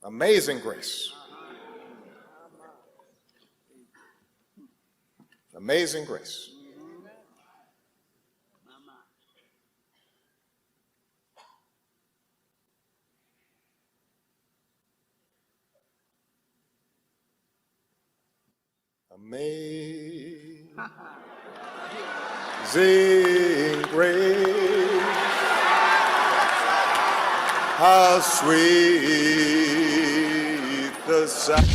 Amazing grace. Amazing grace. Amazing grace, how sweet the sound.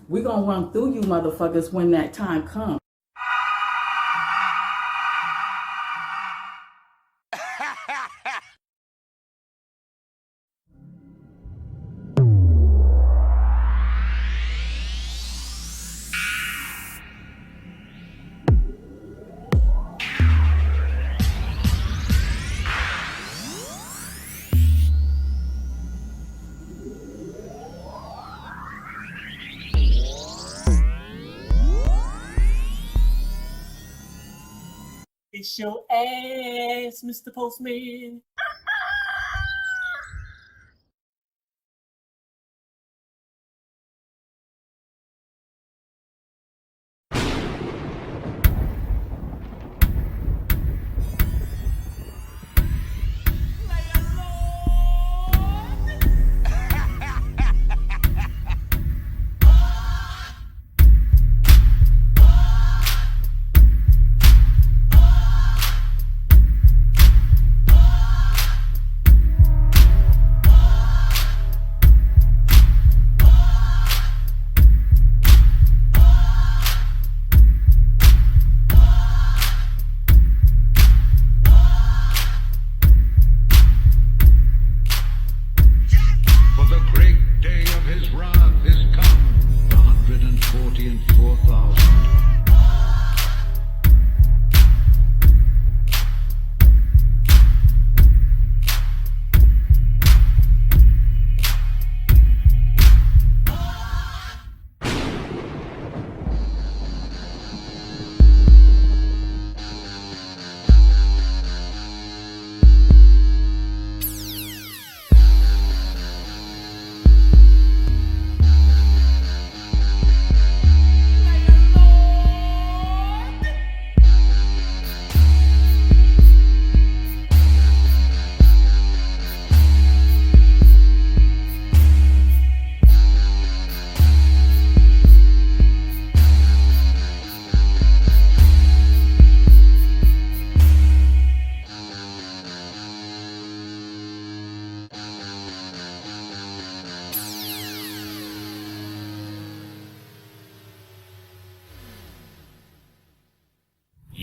We're gonna run through you motherfuckers when that time comes. It's your ass, Mr. Postman.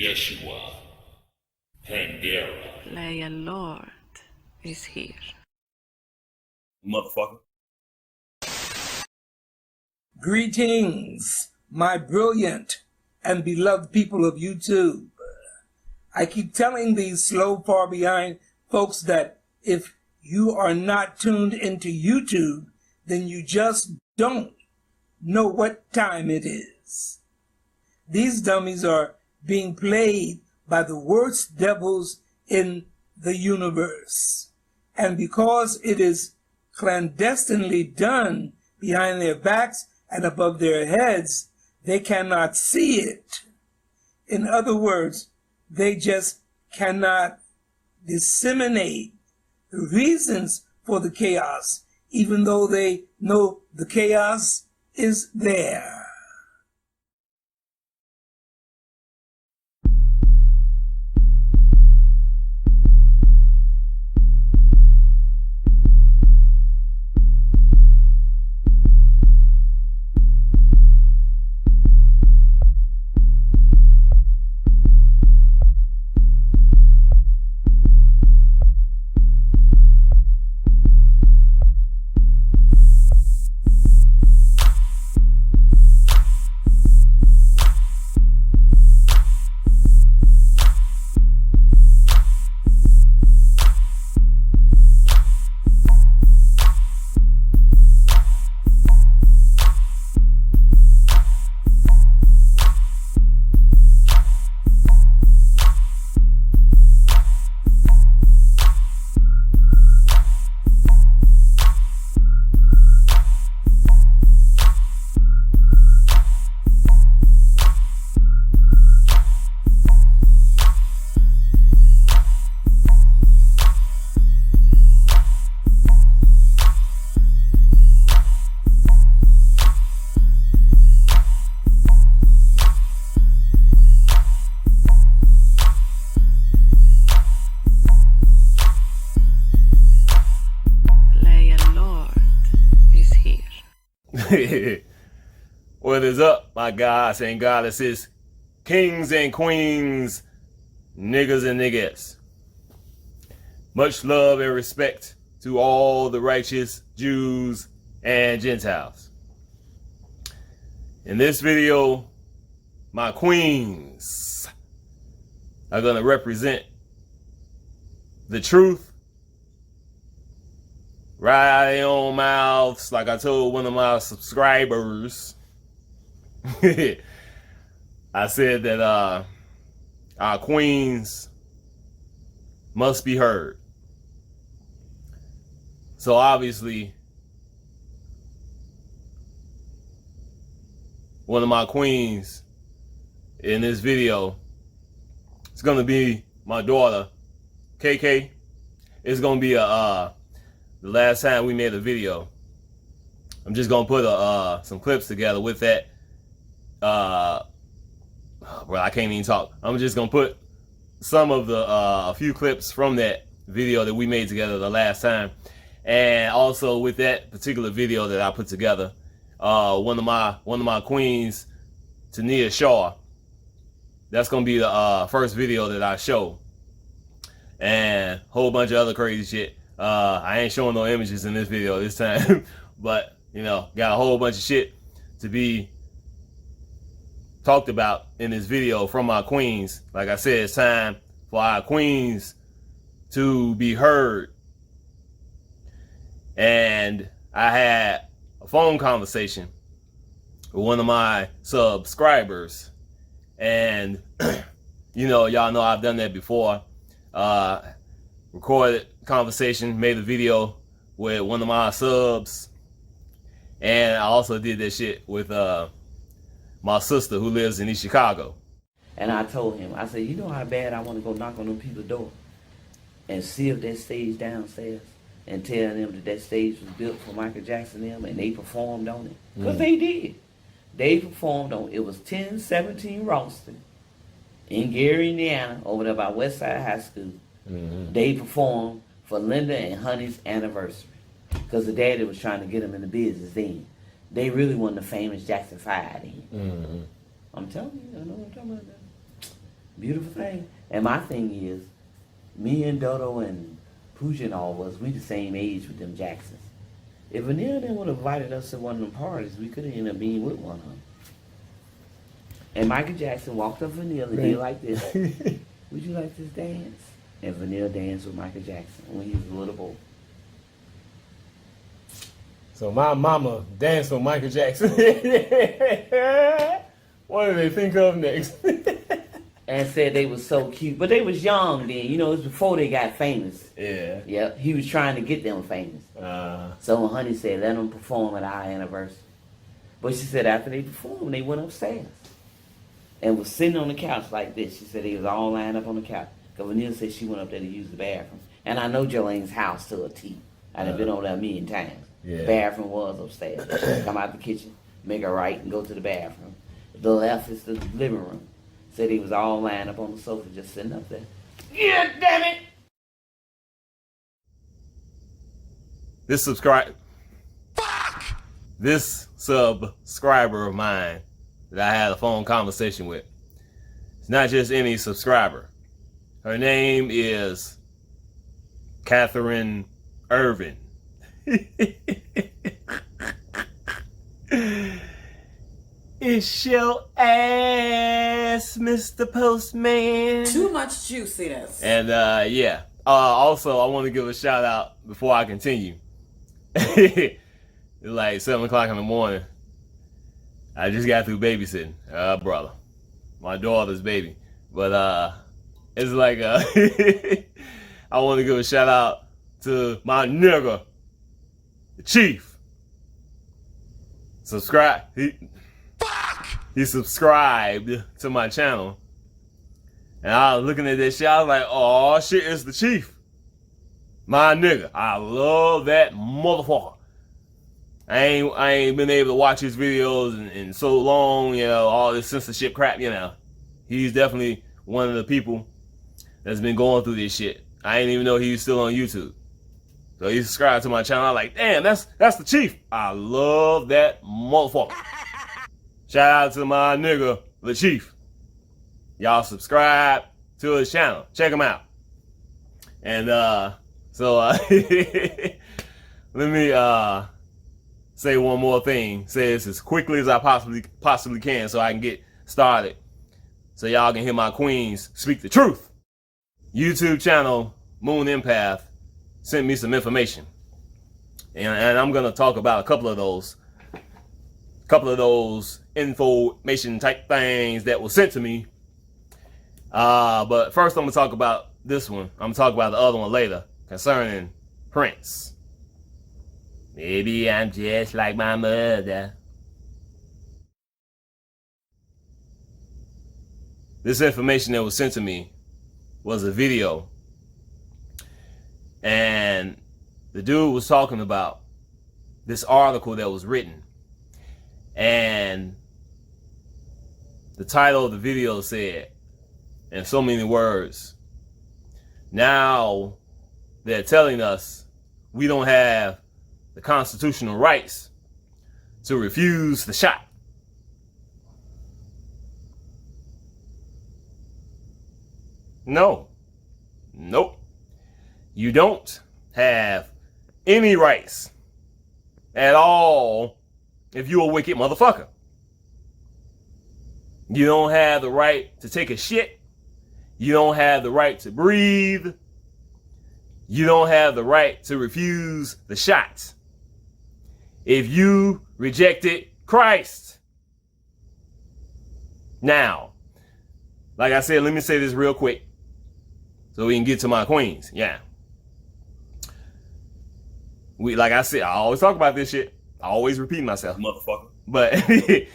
Yeshua, Pandera. Leia Lord is here. Motherfucker. Greetings, my brilliant and beloved people of YouTube. I keep telling these slow, far behind folks that if you are not tuned into YouTube, then you just don't know what time it is. These dummies are being played by the worst devils in the universe. And because it is clandestinely done behind their backs and above their heads, they cannot see it. In other words, they just cannot disseminate the reasons for the chaos, even though they know the chaos is there. What is up, my gods and goddesses, kings and queens, niggas and niggas? Much love and respect to all the righteous Jews and Gentiles. In this video, my queens are going to represent the truth right out of their own mouths, like I told one of my subscribers. I said that our queens must be heard. So obviously, one of my queens in this video is going to be my daughter, KK. It's going to be the last time we made a video. I'm just going to put some clips together with that. Well, I can't even talk. I'm just going to put some of the a few clips from that video that we made together the last time. And also with that particular video that I put together, one of my queens, Tania Shaw, that's gonna be the first video that I show, and a whole bunch of other crazy shit. I ain't showing no images in this video this time, but you know, got a whole bunch of shit to be talked about in this video from my queens. Like I said, it's time for our queens to be heard. And I had a phone conversation with one of my subscribers, and you know, y'all know I've done that before. Recorded conversation, made a video with one of my subs, and I also did that shit with my sister who lives in East Chicago. And I told him, I said, you know how bad I want to go knock on them people's door and see if that stage downstairs and tell them that that stage was built for Michael Jackson and them, and they performed on it. Because they did. They performed on it. It was 1017 Ralston in Gary, Indiana, over there by Westside High School. They performed for Linda and Honey's anniversary. Because the daddy was trying to get them in the business then. They really won the famous Jackson 5 then. I'm telling you, I know what I'm talking about. Beautiful thing. And my thing is, me and Dodo and Pooja and all of us, we the same age with them Jacksons. If Vanilla and them would have invited us to one of them parties, we could have ended up being with one of them. And Michael Jackson walked up Vanilla and did like this. Would you like this dance? And Vanilla danced with Michael Jackson when he was a little boy. So my mama danced with Michael Jackson. What do they think of next? And said they was so cute. But they was young then. You know, it was before they got famous. Yeah. Yep. He was trying to get them famous. So when Honey said, let them perform at our anniversary. But she said after they performed, they went upstairs. And was sitting on the couch like this. She said they was all lined up on the couch. Because Vanilla said she went up there to use the bathroom. And I know Jolene's house to a T. I done been over there a million times. Yeah. The bathroom was upstairs. Come out the kitchen, make a right, and go to the bathroom. The left is the living room. Said he was all lined up on the sofa, just sitting up there. Yeah, damn it! This subscriber of mine that I had a phone conversation with, it's not just any subscriber. Her name is KATHERINE IRVIN. It's your ass, Mr. Postman. Too much juiciness. And yeah. Also, I want to give a shout out before I continue. It's like 7 o'clock in the morning. I just got through babysitting, brother, my daughter's baby. But it's like I want to give a shout out to my nigga, the Chief. Subscribe. He subscribed to my channel. And I was looking at that shit, I was like, oh shit, it's the Chief. My nigga. I love that motherfucker. I ain't been able to watch his videos in so long, you know, all this censorship crap, you know. He's definitely one of the people that's been going through this shit. I didn't even know he was still on YouTube. So he subscribed to my channel. I'm like, damn, that's the chief. I love that motherfucker. Shout out to my nigga, the chief. Y'all subscribe to his channel. Check him out. And let me say one more thing. Say this as quickly as I possibly can so I can get started. So y'all can hear my queens speak the truth. YouTube channel MOONEMPATH sent me some information. And I'm gonna talk about a couple of those information type things that were sent to me. But first I'm gonna talk about this one. I'm gonna talk about the other one later concerning Prince. Maybe I'm just like my mother. This information that was sent to me was a video. And the dude was talking about this article that was written. And the title of the video said, in so many words, now they're telling us we don't have the constitutional rights to refuse the shot. No. Nope. You don't have any rights at all if you're a wicked motherfucker. You don't have the right to take a shit. You don't have the right to breathe. You don't have the right to refuse the shot if you rejected Christ. Now, like I said, let me say this real quick so we can get to my queens. Yeah. Like I said, I always talk about this shit. I always repeat myself, motherfucker. But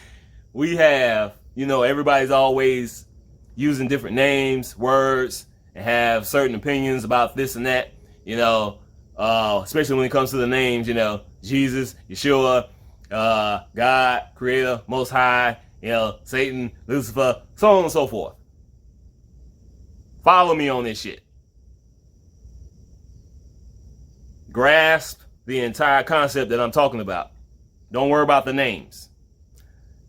we have, everybody's always using different names, words, and have certain opinions about this and that, especially when it comes to the names, Jesus, Yeshua, God, Creator, Most High, Satan, Lucifer, so on and so forth. Follow me on this shit. Grasp the entire concept that I'm talking about. Don't worry about the names.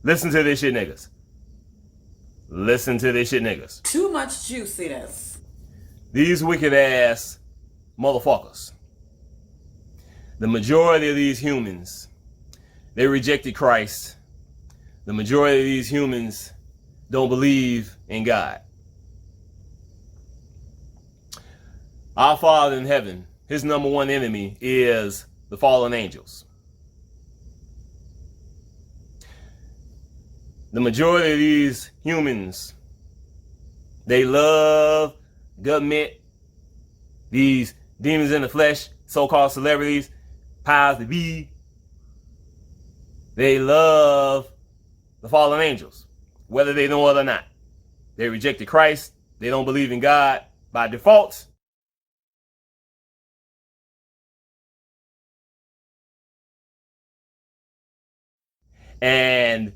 Listen to this shit, niggas. Listen to this shit, niggas. Too much juiciness. These wicked ass motherfuckers. The majority of these humans, they rejected Christ. The majority of these humans don't believe in God. Our Father in heaven, his number one enemy is the fallen angels. The majority of these humans, they love government, these demons in the flesh, so-called celebrities, powers that be. They love the fallen angels, whether they know it or not. They rejected Christ. They don't believe in God by default. And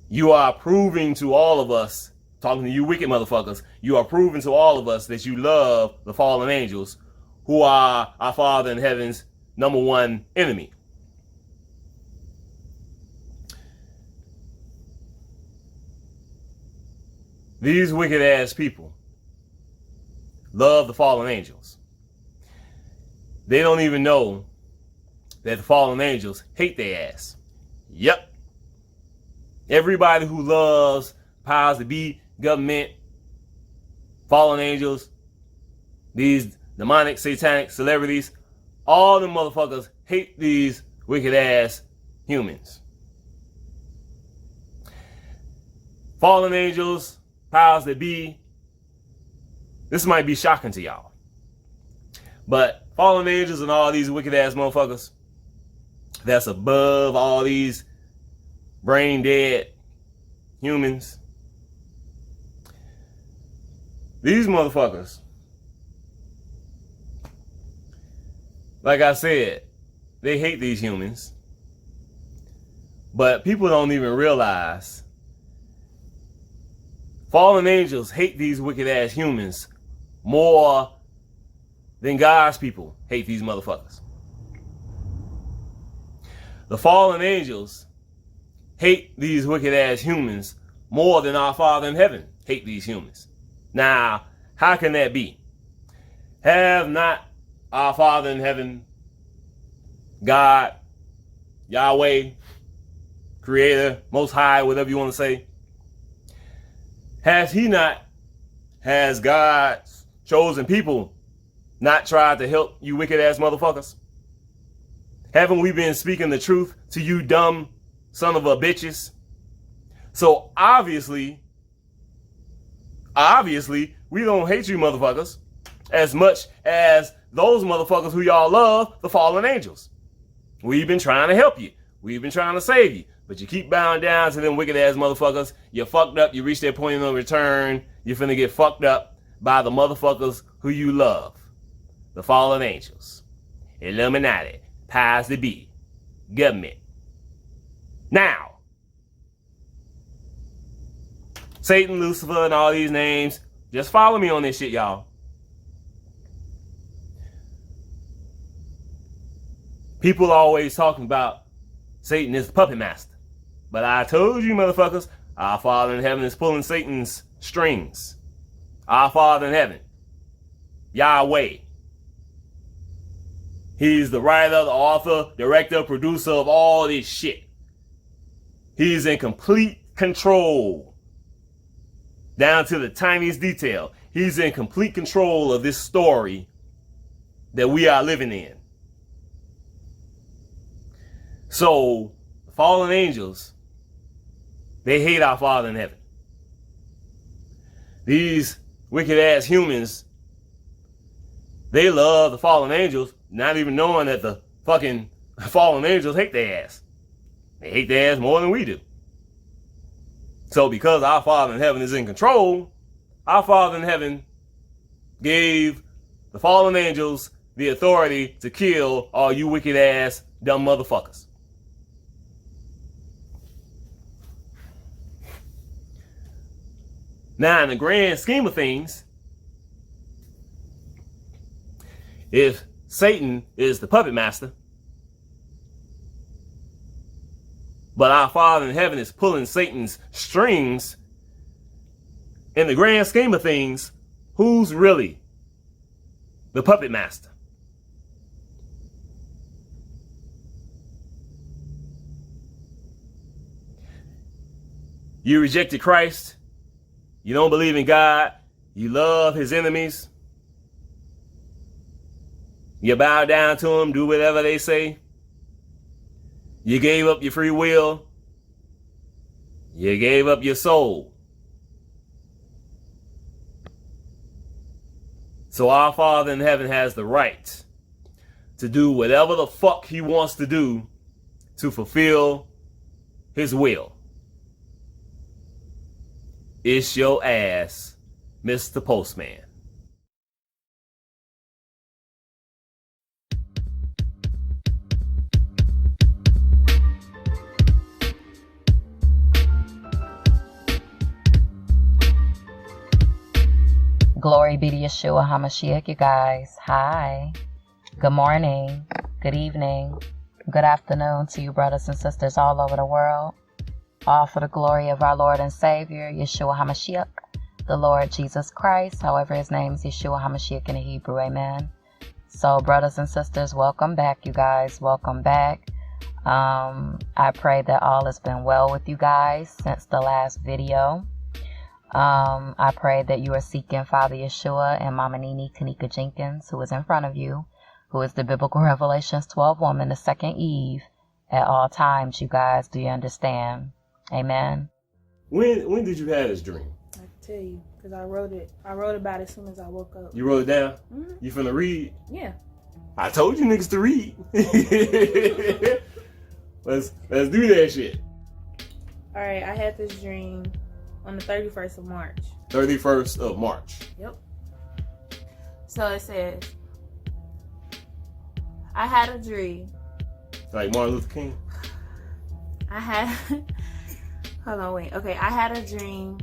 you are proving to all of us, talking to you wicked motherfuckers, you are proving to all of us that you love the fallen angels, who are our Father in heaven's number one enemy. These wicked ass people love the fallen angels. They don't even know that the fallen angels hate their ass. Yep. Everybody who loves powers that be, government, fallen angels, these demonic, satanic celebrities, all the motherfuckers hate these wicked ass humans. Fallen angels, powers that be, this might be shocking to y'all. But fallen angels and all these wicked ass motherfuckers that's above all these brain dead humans, these motherfuckers, like I said, they hate these humans. But people don't even realize fallen angels hate these wicked ass humans more then God's people hate these motherfuckers. The fallen angels hate these wicked ass humans more than our Father in heaven hate these humans. Now, how can that be? Have not our Father in heaven, God, Yahweh, Creator, Most High, whatever you want to say, has God's chosen people not tried to help you wicked ass motherfuckers? Haven't we been speaking the truth to you dumb son of a bitches? So obviously, we don't hate you motherfuckers as much as those motherfuckers who y'all love, the fallen angels. We've been trying to help you. We've been trying to save you. But you keep bowing down to them wicked ass motherfuckers. You're fucked up. You reach that point of no return. You're finna get fucked up by the motherfuckers who you love. The fallen angels. Illuminati. Powers that be. Government. Now, Satan, Lucifer, and all these names, just follow me on this shit, y'all. People always talking about Satan is the puppet master. But I told you motherfuckers, our Father in heaven is pulling Satan's strings. Our Father in heaven, Yahweh. He's the writer, the author, director, producer of all this shit. He's in complete control. Down to the tiniest detail. He's in complete control of this story that we are living in. So, fallen angels, they hate our Father in heaven. These wicked ass humans, they love the fallen angels, not even knowing that the fucking fallen angels hate their ass. They hate their ass more than we do. So because our Father in heaven is in control, our Father in heaven gave the fallen angels the authority to kill all you wicked ass dumb motherfuckers. Now, in the grand scheme of things, if Satan is the puppet master, but our Father in heaven is pulling Satan's strings, in the grand scheme of things, who's really the puppet master? You rejected Christ. You don't believe in God. You love his enemies. You bow down to them, do whatever they say. You gave up your free will. You gave up your soul. So our Father in heaven has the right to do whatever the fuck he wants to do to fulfill his will. It's your ass, Mr. Postman. Glory be to Yeshua HaMashiach, you guys. Hi. Good morning. Good evening. Good afternoon to you brothers and sisters all over the world. All for the glory of our Lord and Savior, Yeshua HaMashiach, the Lord Jesus Christ. However, his name is Yeshua HaMashiach in the Hebrew. Amen. So, brothers and sisters, welcome back, you guys. Welcome back. I pray that all has been well with you guys since the last video. I pray that you are seeking Father Yeshua and Mama Nini Kanika Jenkins, who is in front of you, who is the Biblical Revelations 12 woman, the second Eve, at all times, you guys. Do you understand? Amen. When did you have this dream? I can tell you, because I wrote about it as soon as I woke up. You wrote it down? Mm-hmm. You finna read? Yeah. I told you niggas to read. Let's do that shit. All right, I had this dream on the 31st of March. 31st of March. Yep. So it says, I had a dream. Like Martin Luther King? Hold on, wait. Okay, I had a dream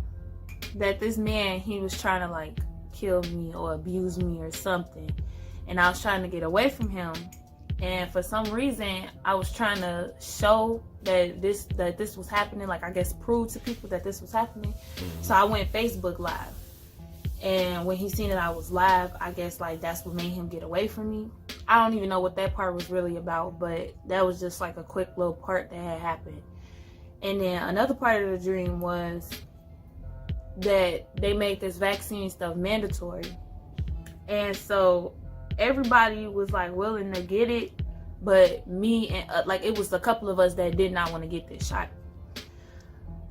that this man, he was trying to like kill me or abuse me or something. and I was trying to get away from him. And for some reason, I was trying to show that this was happening, like I guess prove to people that this was happening. So I went Facebook Live. And when he seen that I was live, I guess like that's what made him get away from me. I don't even know what that part was really about, but that was just like a quick little part that had happened. And then another part of the dream was that they made this vaccine stuff mandatory. And so everybody was like willing to get it, but me and like it was a couple of us that did not want to get this shot.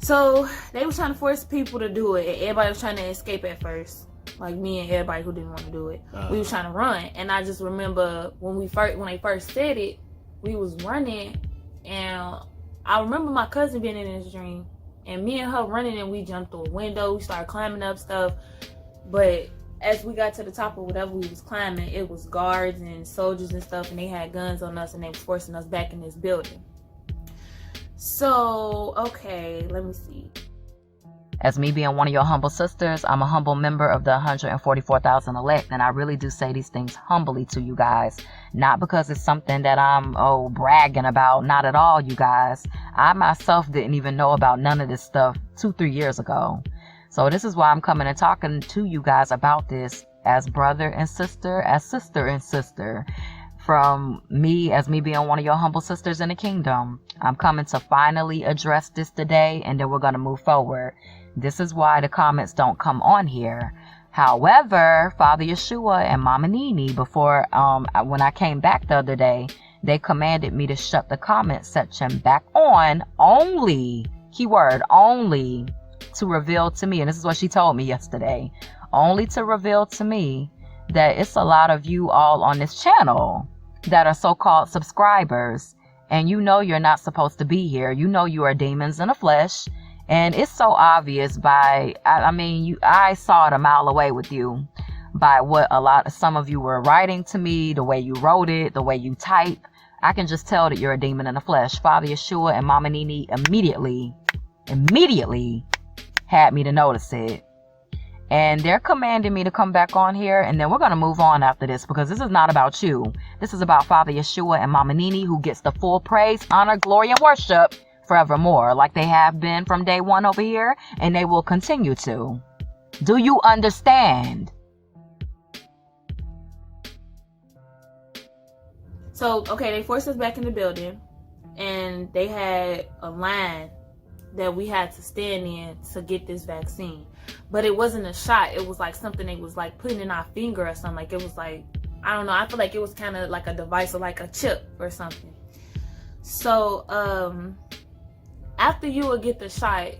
So they was trying to force people to do it, and everybody was trying to escape at first, like me and everybody who didn't want to do it. We was trying to run, and I just remember when they first said it, we was running, and I remember my cousin being in this dream, and me and her running, and we jumped through a window, we started climbing up stuff, but as we got to the top of whatever we was climbing, it was guards and soldiers and stuff, and they had guns on us, and they was forcing us back in this building. So, okay, let me see. As me being one of your humble sisters, I'm a humble member of the 144,000 elect, and I really do say these things humbly to you guys. Not because it's something that I'm, bragging about. Not at all, you guys. I myself didn't even know about none of this stuff 2-3 years ago. So this is why I'm coming and talking to you guys about this as brother and sister, as sister and sister. From me, as me being one of your humble sisters in the kingdom, I'm coming to finally address this today, and then we're going to move forward. This is why the comments don't come on here. However, Father Yeshua and Mama Nini, before when I came back the other day, they commanded me to shut the comment section back on only, keyword only, to reveal to me, and this is what she told me yesterday, only to reveal to me that it's a lot of you all on this channel that are so-called subscribers, and you know you're not supposed to be here. You know you are demons in the flesh, and it's so obvious by, I saw it a mile away with you by what some of you were writing to me, the way you wrote it, the way you type. I can just tell that you're a demon in the flesh. Father Yeshua and Mama Nini immediately had me to notice it. And they're commanding me to come back on here, and then we're going to move on after this, because this is not about you. This is about Father Yeshua and Mama Nini, who gets the full praise, honor, glory, and worship forevermore, like they have been from day one over here, and they will continue to. Do you understand? So, okay, they forced us back in the building, and they had a line that we had to stand in to get this vaccine. But it wasn't a shot. It was like something they was like putting in our finger or something. Like it was like, I don't know. I feel like it was kind of like a device or like a chip or something. So after you would get the shot,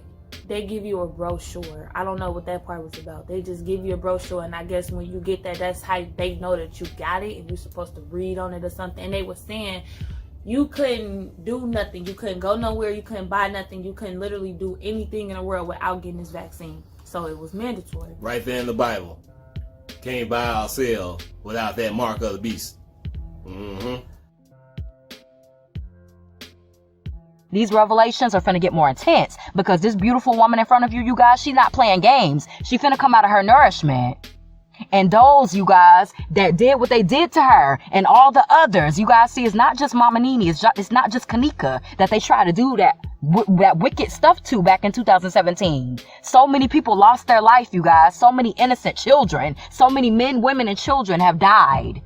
they give you a brochure. I don't know what that part was about. They just give you a brochure, and I guess when you get that, that's how they know that you got it, and you're supposed to read on it or something. And they were saying you couldn't do nothing. You couldn't go nowhere. You couldn't buy nothing. You couldn't literally do anything in the world without getting this vaccine. So it was mandatory. Right there in the Bible. Can't buy or sell without that mark of the beast. These revelations are finna get more intense, because this beautiful woman in front of you, you guys, she's not playing games. She finna come out of her nourishment. And those, you guys, that did what they did to her, and all the others, you guys see, it's not just Mama Nini, it's not just Kanika that they try to do that wicked stuff to back in 2017. So many people lost their life, you guys. So many innocent children, so many men, women, and children have died.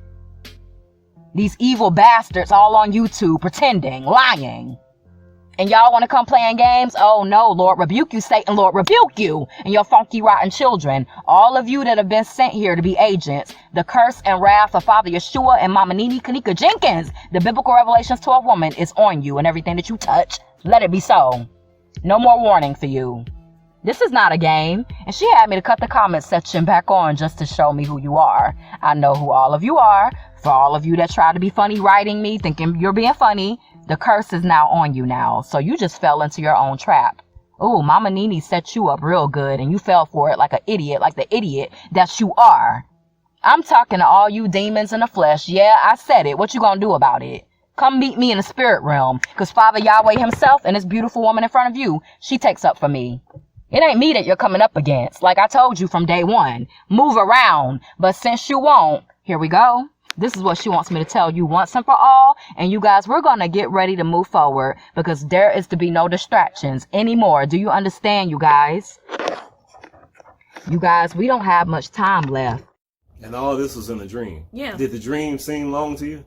These evil bastards all on YouTube pretending, lying. And y'all want to come playing games? Oh no, Lord rebuke you, Satan, Lord rebuke you, and your funky rotten children. All of you that have been sent here to be agents. The curse and wrath of Father Yeshua and Mama Nini Kanika Jenkins, the biblical Revelations 12 woman, is on you, and everything that you touch, let it be so. No more warning for you. This is not a game. And she had me to cut the comment section back on just to show me who you are. I know who all of you are. For all of you that try to be funny writing me, thinking you're being funny, the curse is now on you now. So you just fell into your own trap. Ooh, Mama Nini set you up real good, and you fell for it like an idiot, like the idiot that you are. I'm talking to all you demons in the flesh. Yeah, I said it. What you gonna do about it? Come meet me in the spirit realm, because Father Yahweh himself and this beautiful woman in front of you, she takes up for me. It ain't me that you're coming up against. Like I told you from day one, move around. But since you won't, here we go. This is what she wants me to tell you once and for all. And you guys, we're going to get ready to move forward because there is to be no distractions anymore. Do you understand, you guys? You guys, we don't have much time left. And all this was in a dream. Yeah. Did the dream seem long to you?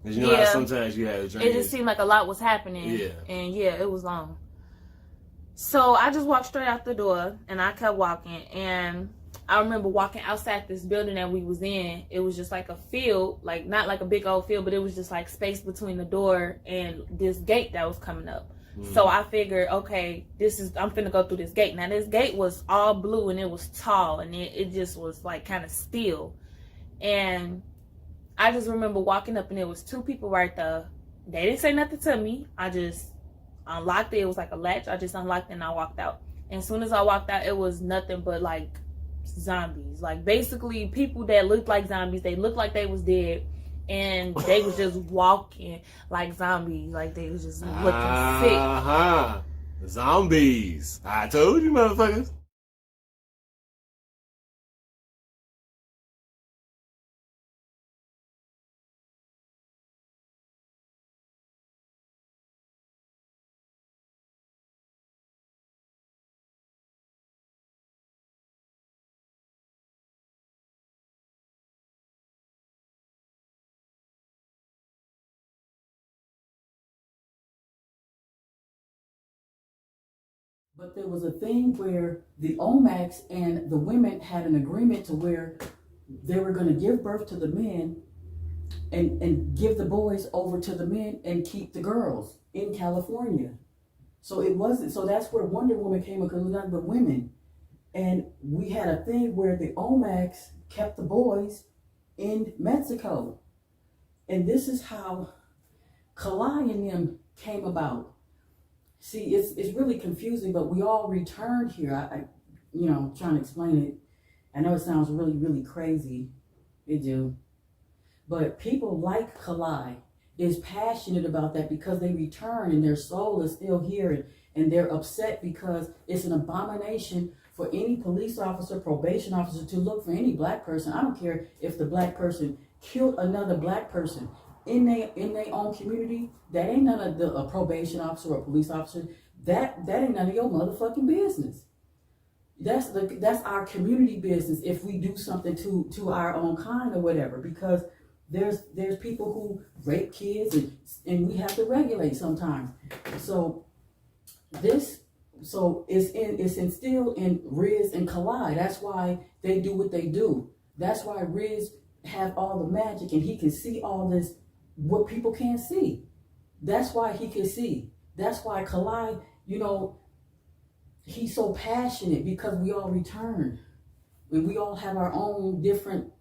Because you know how sometimes you have a dream. It just seemed like a lot was happening. Yeah. And yeah, it was long. So I just walked straight out the door and I kept walking. And I remember walking outside this building that we was in. It was just like a field, like not like a big old field, but it was just like space between the door and this gate that was coming up. So I figured, okay, I'm finna go through this gate. Now this gate was all blue and it was tall and it just was like kind of still. And I just remember walking up and there was two people right there. They didn't say nothing to me. I just unlocked it. It was like a latch. I just unlocked it and I walked out. And as soon as I walked out, it was nothing but like zombies. Like basically people that looked like zombies. They looked like they was dead. And they was just walking like zombies. Like they was just looking sick. Zombies. I told you, motherfuckers. But there was a thing where the OMACs and the women had an agreement to where they were going to give birth to the men and give the boys over to the men and keep the girls in California. So it wasn't, so that's where Wonder Woman came because it was nothing but women. And we had a thing where the OMACs kept the boys in Mexico. And this is how Kalai and them came about. See, it's really confusing, but we all returned here. I trying to explain it. I know it sounds really, really crazy. It do. But people like Kalai is passionate about that because they return and their soul is still here and they're upset because it's an abomination for any police officer, probation officer to look for any black person. I don't care if the black person killed another black person in their own community. That ain't none of a probation officer or police officer. That ain't none of your motherfucking business. That's our community business if we do something to our own kind or whatever, because there's people who rape kids and we have to regulate sometimes. So it's instilled in Riz and Kalai. That's why they do what they do. That's why Riz have all the magic and he can see all this what people can't see. That's why he can see. That's why Kalai, he's so passionate because we all return. And we all have our own different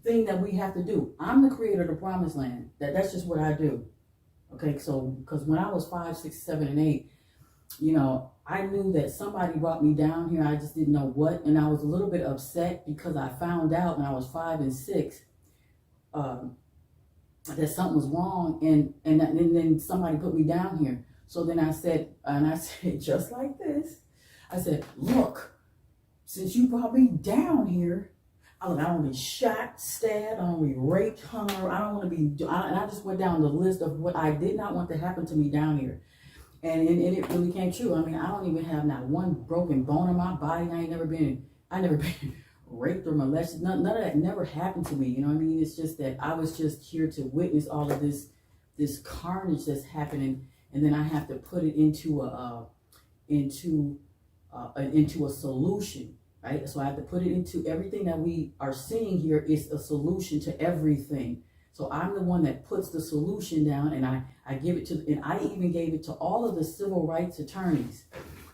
thing that we have to do. I'm the creator of the promised land. That's just what I do. Okay, so because when I was 5, 6, 7, and 8, I knew that somebody brought me down here. I just didn't know what, and I was a little bit upset because I found out when I was 5 and 6 that something was wrong, and then somebody put me down here. So then I said just like this, I said, look, since you brought me down here, I don't want to be shot, stabbed, I don't want to be raped, hung, I don't want to be, and I just went down the list of what I did not want to happen to me down here. And it really came true. I mean, I don't even have not one broken bone in my body. I never been raped or molested. None of that never happened to me. You know what I mean? It's just that I was just here to witness all of this carnage that's happening, and then I have to put it into a solution, right? So I have to put it into everything that we are seeing here is a solution to everything. So I'm the one that puts the solution down, and I give it to, and I even gave it to all of the civil rights attorneys,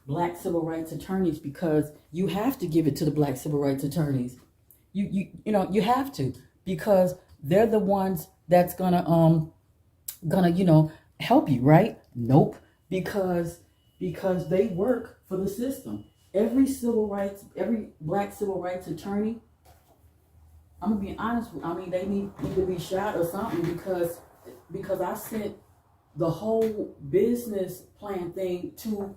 black civil rights attorneys, because you have to give it to the black civil rights attorneys. You have to, because they're the ones that's gonna help you, right? Nope, because they work for the system. Every black civil rights attorney, I'm gonna be honest with you, I mean, they need to be shot or something because I sent the whole business plan thing to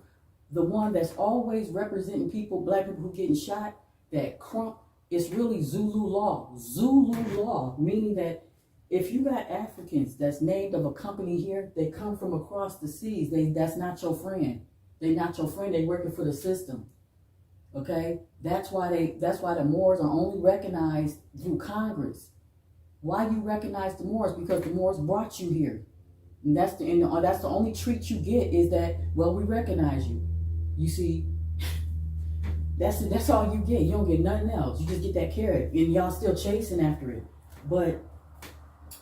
the one that's always representing people, black people who getting shot, that Crump It's really Zulu law. Zulu law, meaning that if you got Africans that's named of a company here, they come from across the seas. That's not your friend. They're not your friend. They working for the system. Okay, that's why the Moors are only recognized through Congress. Why you recognize the Moors? Because the Moors brought you here. And that's the only treat you get is that, well, we recognize you. You see, that's all you get. You don't get nothing else. You just get that carrot, and y'all still chasing after it. But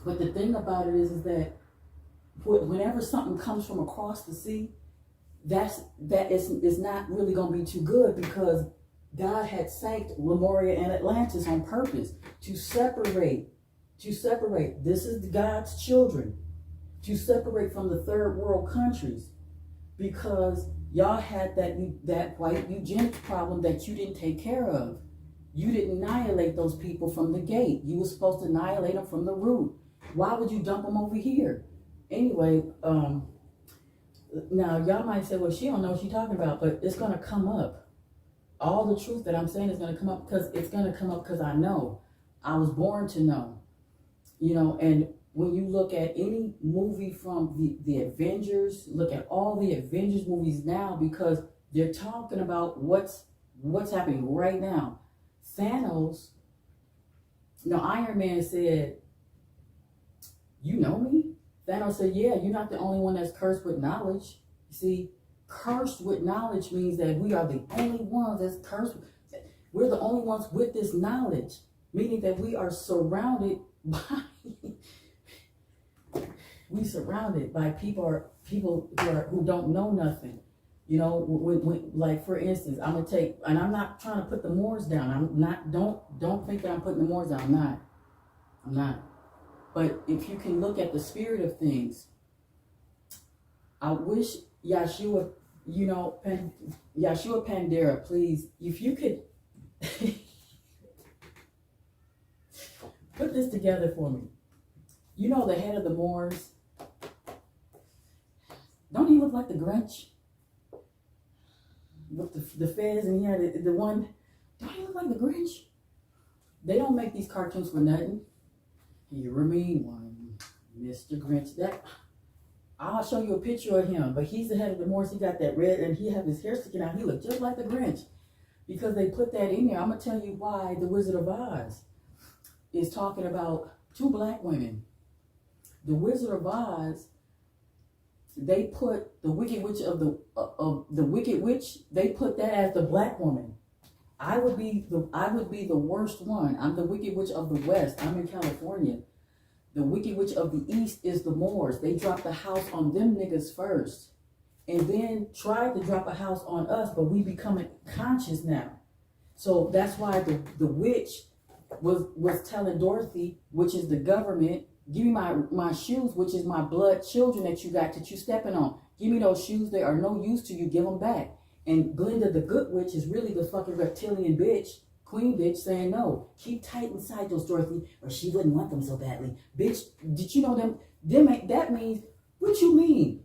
the thing about it is that whenever something comes from across the sea, that is not really gonna be too good, because God had sank Lemuria and Atlantis on purpose to separate. This is God's children, to separate from the third world countries, because y'all had that white eugenics problem that you didn't take care of. You didn't annihilate those people from the gate. You were supposed to annihilate them from the root. Why would you dump them over here? Anyway, now y'all might say, well, she don't know what she's talking about, but it's gonna come up. All the truth that I'm saying is gonna come up, because it's gonna come up because I know. I was born to know. You know, and when you look at any movie from the Avengers, look at all the Avengers movies now, because they're talking about what's happening right now. Thanos, Iron Man said, you know me? Thanos said, yeah, you're not the only one that's cursed with knowledge. You see, cursed with knowledge means that we are the only ones that's cursed. We're the only ones with this knowledge, meaning that we are surrounded by people who don't know nothing. You know, when, like for instance, I'm gonna take, and I'm not trying to put the Moors down. I'm not. Don't think that I'm putting the Moors down. I'm not. But if you can look at the spirit of things, I wish Yahshua, Yahshua Pandera, please, if you could put this together for me. You know the head of the Moors? Don't he look like the Grinch? With the fez, and he had the one, don't he look like the Grinch? They don't make these cartoons for nothing. You're a mean one, Mr. Grinch. I'll show you a picture of him, but he's the head of the Moors. He got that red, and he had his hair sticking out. He looked just like the Grinch, because they put that in there. I'm gonna tell you why the Wizard of Oz is talking about two black women. The Wizard of Oz, they put the Wicked Witch the Wicked Witch. They put that as the black woman. I would be the worst one. I'm the Wicked Witch of the West. I'm in California. The Wicked Witch of the East is the Moors. They dropped the house on them niggas first, and then tried to drop a house on us, but we becoming conscious now. So that's why the witch was telling Dorothy, which is the government, give me my shoes, which is my blood children that you stepping on. Give me those shoes. They are no use to you. Give them back. And Glinda the good witch is really the fucking reptilian bitch, queen bitch, saying no. Keep tight inside those, Dorothy, or she wouldn't want them so badly. Bitch, did you know them? That means, what you mean?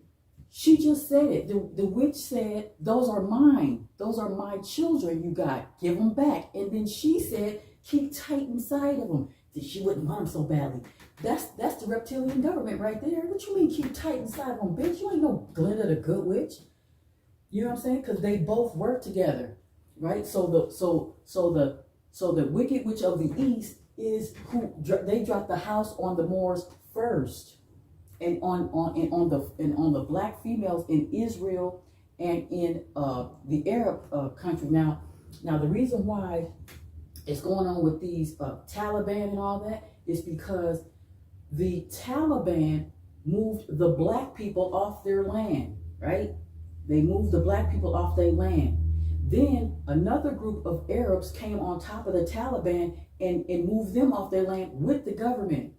She just said it. The witch said, those are mine. Those are my children you got. Give them back. And then she said, keep tight inside of them. She wouldn't want them so badly. That's the reptilian government right there. What you mean keep tight inside of them, bitch? You ain't no Glinda the good witch. You know what I'm saying? Because they both work together, right? So the Wicked Witch of the East is who they dropped the house on the Moors first, and on the black females in Israel and in the Arab country. Now the reason why it's going on with these Taliban and all that is because the Taliban moved the black people off their land, right? They moved the black people off their land. Then another group of Arabs came on top of the Taliban and moved them off their land with the government.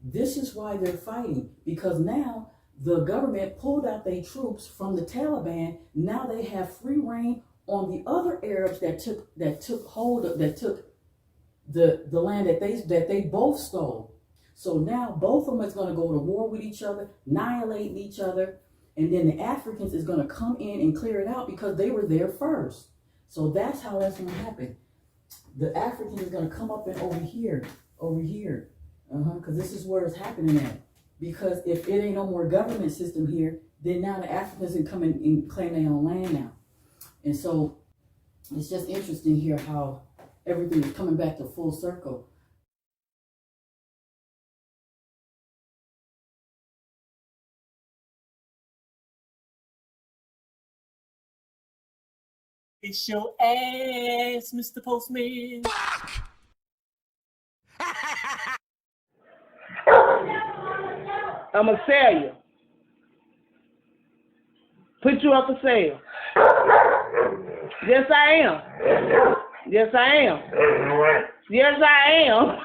This is why they're fighting, because now the government pulled out their troops from the Taliban. Now they have free reign on the other Arabs that took the land that they both stole. So now both of them is going to go to war with each other, annihilate each other. And then the Africans is going to come in and clear it out because they were there first. So that's how that's going to happen. the African is gonna come up and over here, because this is where it's happening at. Because if it ain't no more government system here, then now the Africans can come in and claim their own land now. And so it's just interesting here how everything is coming back to full circle. It's your ass, Mr. Postman. Fuck! I'ma sell you. Put you up for sale. Yes, I am. Yes, I am. Yes, I am.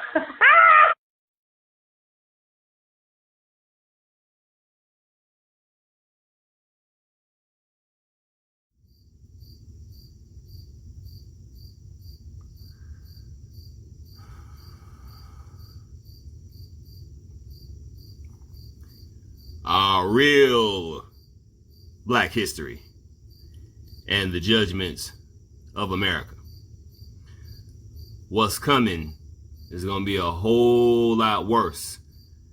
Our real Black history and the judgments of America. What's coming is going to be a whole lot worse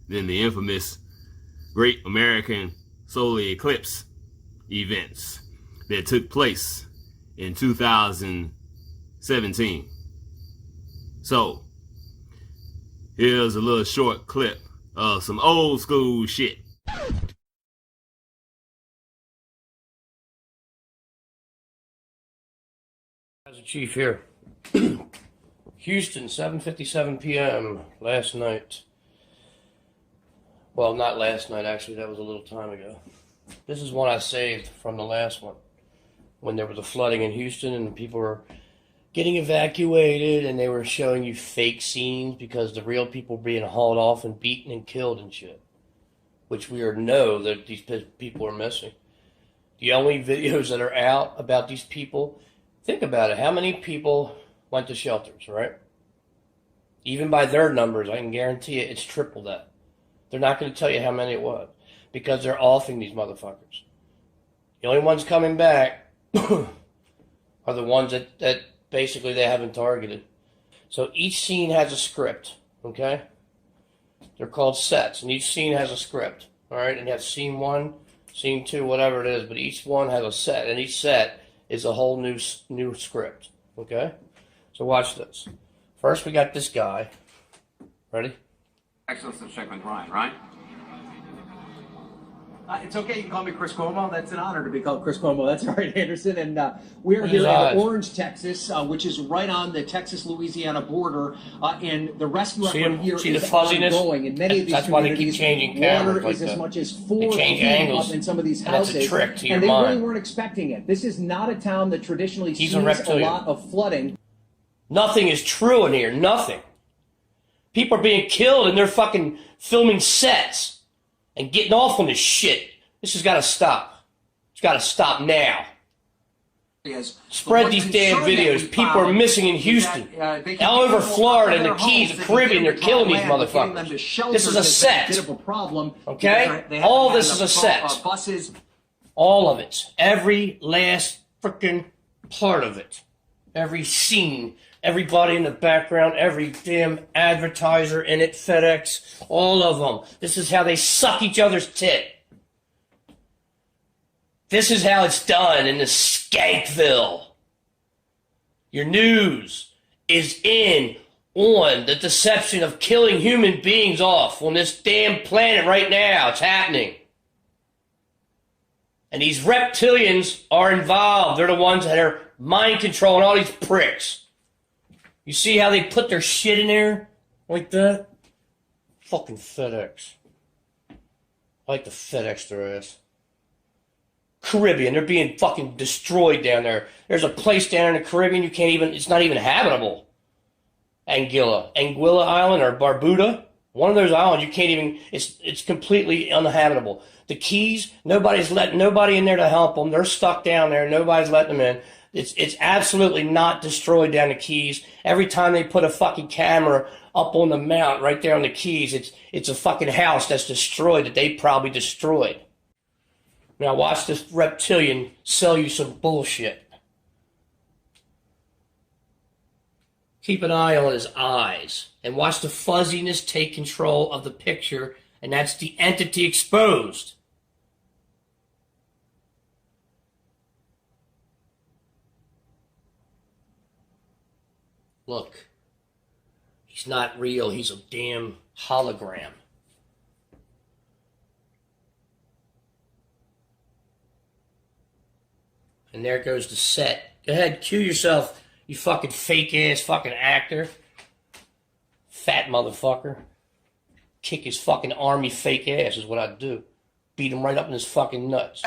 than the infamous Great American Solar Eclipse events that took place in 2017. So, here's a little short clip of some old school shit. As a chief here. Houston, 7:57 p.m. last night. Well, not last night, actually, that was a little time ago. This is one I saved from the last one, when there was a flooding in Houston and people were getting evacuated and they were showing you fake scenes because the real people were being hauled off and beaten and killed and shit, which we know that these people are missing. The only videos that are out about these people, think about it, how many people went to shelters, right? Even by their numbers, I can guarantee you it's triple that. They're not going to tell you how many it was because they're offing these motherfuckers. The only ones coming back are the ones that basically they haven't targeted. So each scene has a script, okay? They're called sets, and each scene has a script, all right? And you have scene 1, scene 2, whatever it is, but each one has a set, and each set is a whole new script, okay? So watch this. First, we got this guy. Ready? Excellence of Checkman Ryan, right? It's okay, you can call me Chris Cuomo. That's an honor to be called Chris Cuomo. That's all right, Anderson. And we're here in Orange, Texas, which is right on the Texas-Louisiana border. And the rescue effort here is ongoing. In many of these communities, water is as much as 4 feet up in some of these houses. That's a trick to your and they mind. really weren't expecting it. This is not a town that traditionally sees a lot of flooding. Nothing is true in here. Nothing. People are being killed and they're fucking filming sets and getting off on this shit. This has got to stop. It's got to stop now. Spread these damn videos. People are missing in Houston. All over Florida and the Keys, the Caribbean, they're killing these motherfuckers. This is a set. Okay? All this is a set. All of it. Every last freaking part of it. Every scene. Everybody in the background, every damn advertiser in it, FedEx, all of them. This is how they suck each other's tit. This is how it's done in the Skankville. Your news is in on the deception of killing human beings off on this damn planet right now. It's happening. And these reptilians are involved. They're the ones that are mind controlling all these pricks. You see how they put their shit in there? Like that? Fucking FedEx. I like to FedEx their ass. Caribbean, they're being fucking destroyed down there. There's a place down in the Caribbean you can't even, it's not even habitable. Anguilla Island or Barbuda. One of those islands you can't even, it's completely uninhabitable. The Keys, nobody's letting nobody in there to help them. They're stuck down there. Nobody's letting them in. It's absolutely not destroyed down the Keys. Every time they put a fucking camera up on the mount right there on the Keys, it's a fucking house that's destroyed that they probably destroyed. Now watch this reptilian sell you some bullshit. Keep an eye on his eyes and watch the fuzziness take control of the picture, and that's the entity exposed. Look, he's not real. He's a damn hologram. And there goes the set. Go ahead, cue yourself, you fucking fake-ass fucking actor. Fat motherfucker. Kick his fucking army fake ass is what I'd do. Beat him right up in his fucking nuts.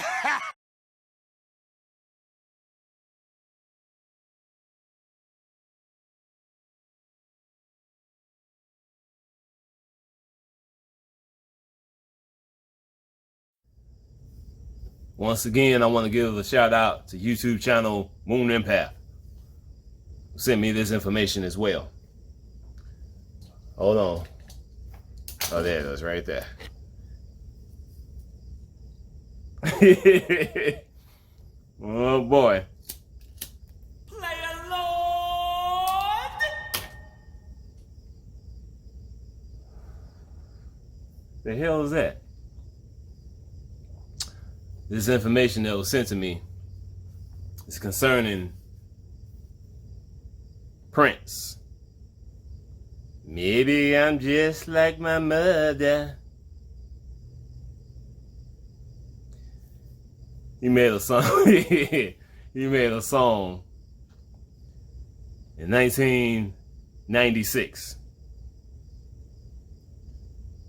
Once again, I want to give a shout out to YouTube channel MOONEMPATH, who sent me this information as well. Hold on. Oh, there it is, right there. Oh boy. The hell is that? This information that was sent to me is concerning Prince. Maybe I'm just like my mother. He made a song. He made a song in 1996.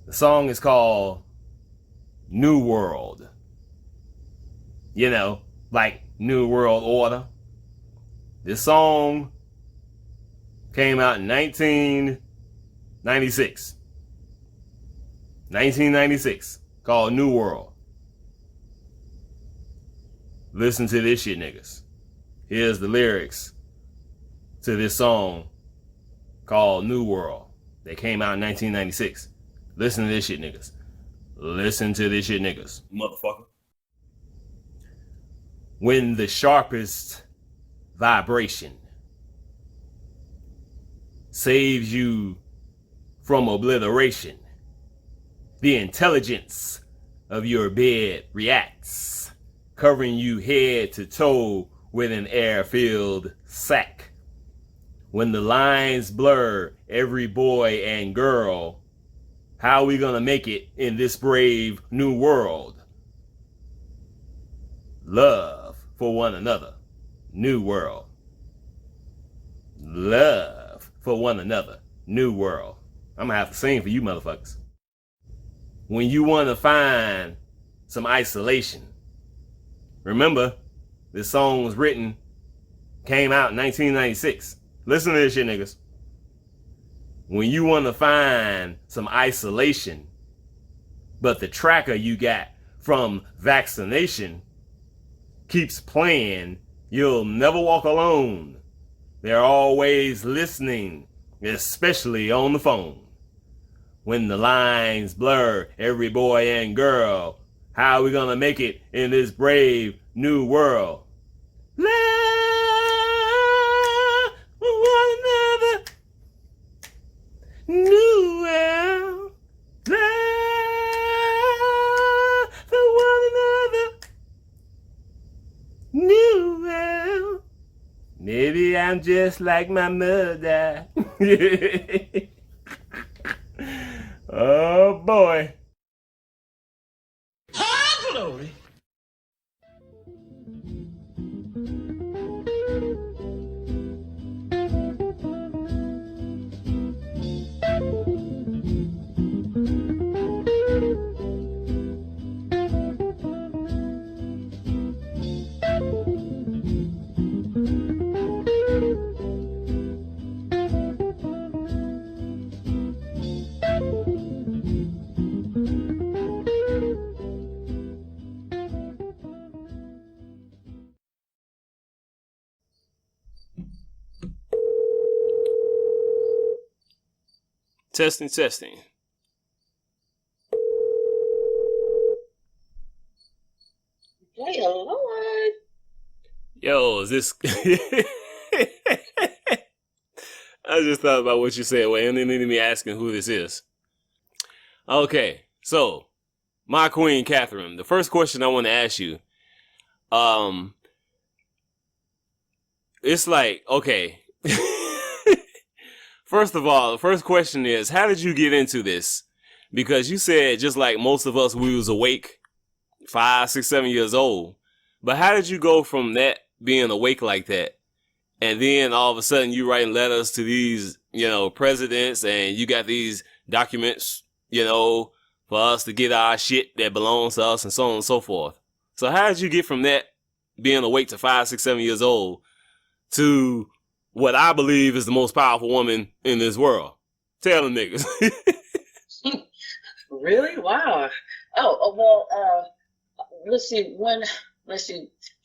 The song is called New World. You know, like New World Order. This song came out in 1996. 1996. Called New World. Listen to this shit, niggas. Here's the lyrics to this song called New World. That came out in 1996. Listen to this shit, niggas. Listen to this shit, niggas. Motherfucker. When the sharpest vibration saves you from obliteration, the intelligence of your bed reacts, covering you head to toe with an air-filled sack. When the lines blur, every boy and girl, how are we gonna make it in this brave new world? Love for one another. New world. Love for one another. New world. I'm gonna have to sing for you motherfuckers. When you want to find some isolation. Remember, this song was written, came out in 1996. Listen to this shit, niggas. When you want to find some isolation, but the tracker you got from vaccination keeps playing, you'll never walk alone. They're always listening, especially on the phone. When the lines blur, every boy and girl, how are we gonna make it in this brave new world? Love for one another. New world. Love for one another. New world. Maybe I'm just like my mother. Oh boy. Ah, glory. Testing, testing. Hey, Lord. Yo, is this... I just thought about what you said. Well, and then me asking who this is. Okay, so my queen, Catherine. The first question I want to ask you, it's like, okay. First of all, the first question is, how did you get into this? Because you said, just like most of us, we was awake 5, 6, 7 years old. But how did you go from that being awake like that, and then all of a sudden you writing letters to these, presidents, and you got these documents, for us to get our shit that belongs to us and so on and so forth. So how did you get from that being awake to 5, 6, 7 years old to what I believe is the most powerful woman in this world? Tell them niggas. Really? Wow. Well, let's see,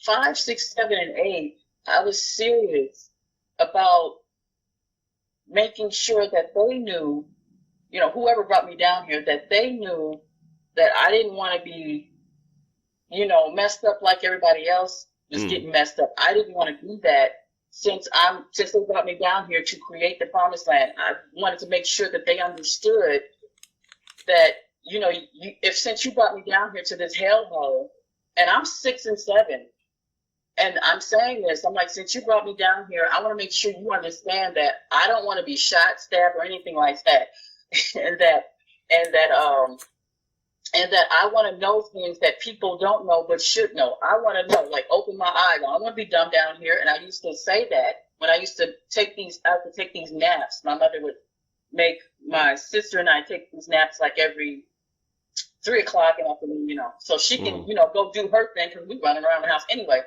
5, 6, 7, and 8, I was serious about making sure that they knew, whoever brought me down here, that they knew that I didn't want to be, messed up like everybody else, just getting messed up. I didn't want to do that. Since they brought me down here to create the promised land, I wanted to make sure that they understood that, since you brought me down here to this hellhole, and I'm 6 and 7, and I'm saying this, I'm like, since you brought me down here, I want to make sure you understand that I don't want to be shot, stabbed, or anything like that, and that I want to know things that people don't know but should know. I want to know, like, open my eyes. I don't want to be dumb down here. And I used to say that when I used to take these naps. My mother would make my sister and I take these naps like every 3 o'clock in the afternoon, so she can, go do her thing because we running around the house anyway.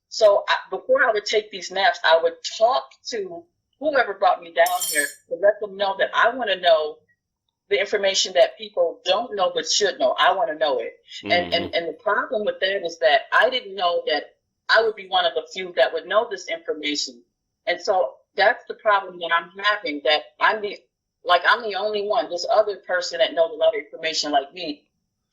So before I would take these naps, I would talk to whoever brought me down here to let them know that I want to know the information that people don't know but should know. I want to know it. And the problem with that is that I didn't know that I would be one of the few that would know this information. And so that's the problem that I'm having, that I'm the only one, this other person that knows a lot of information like me.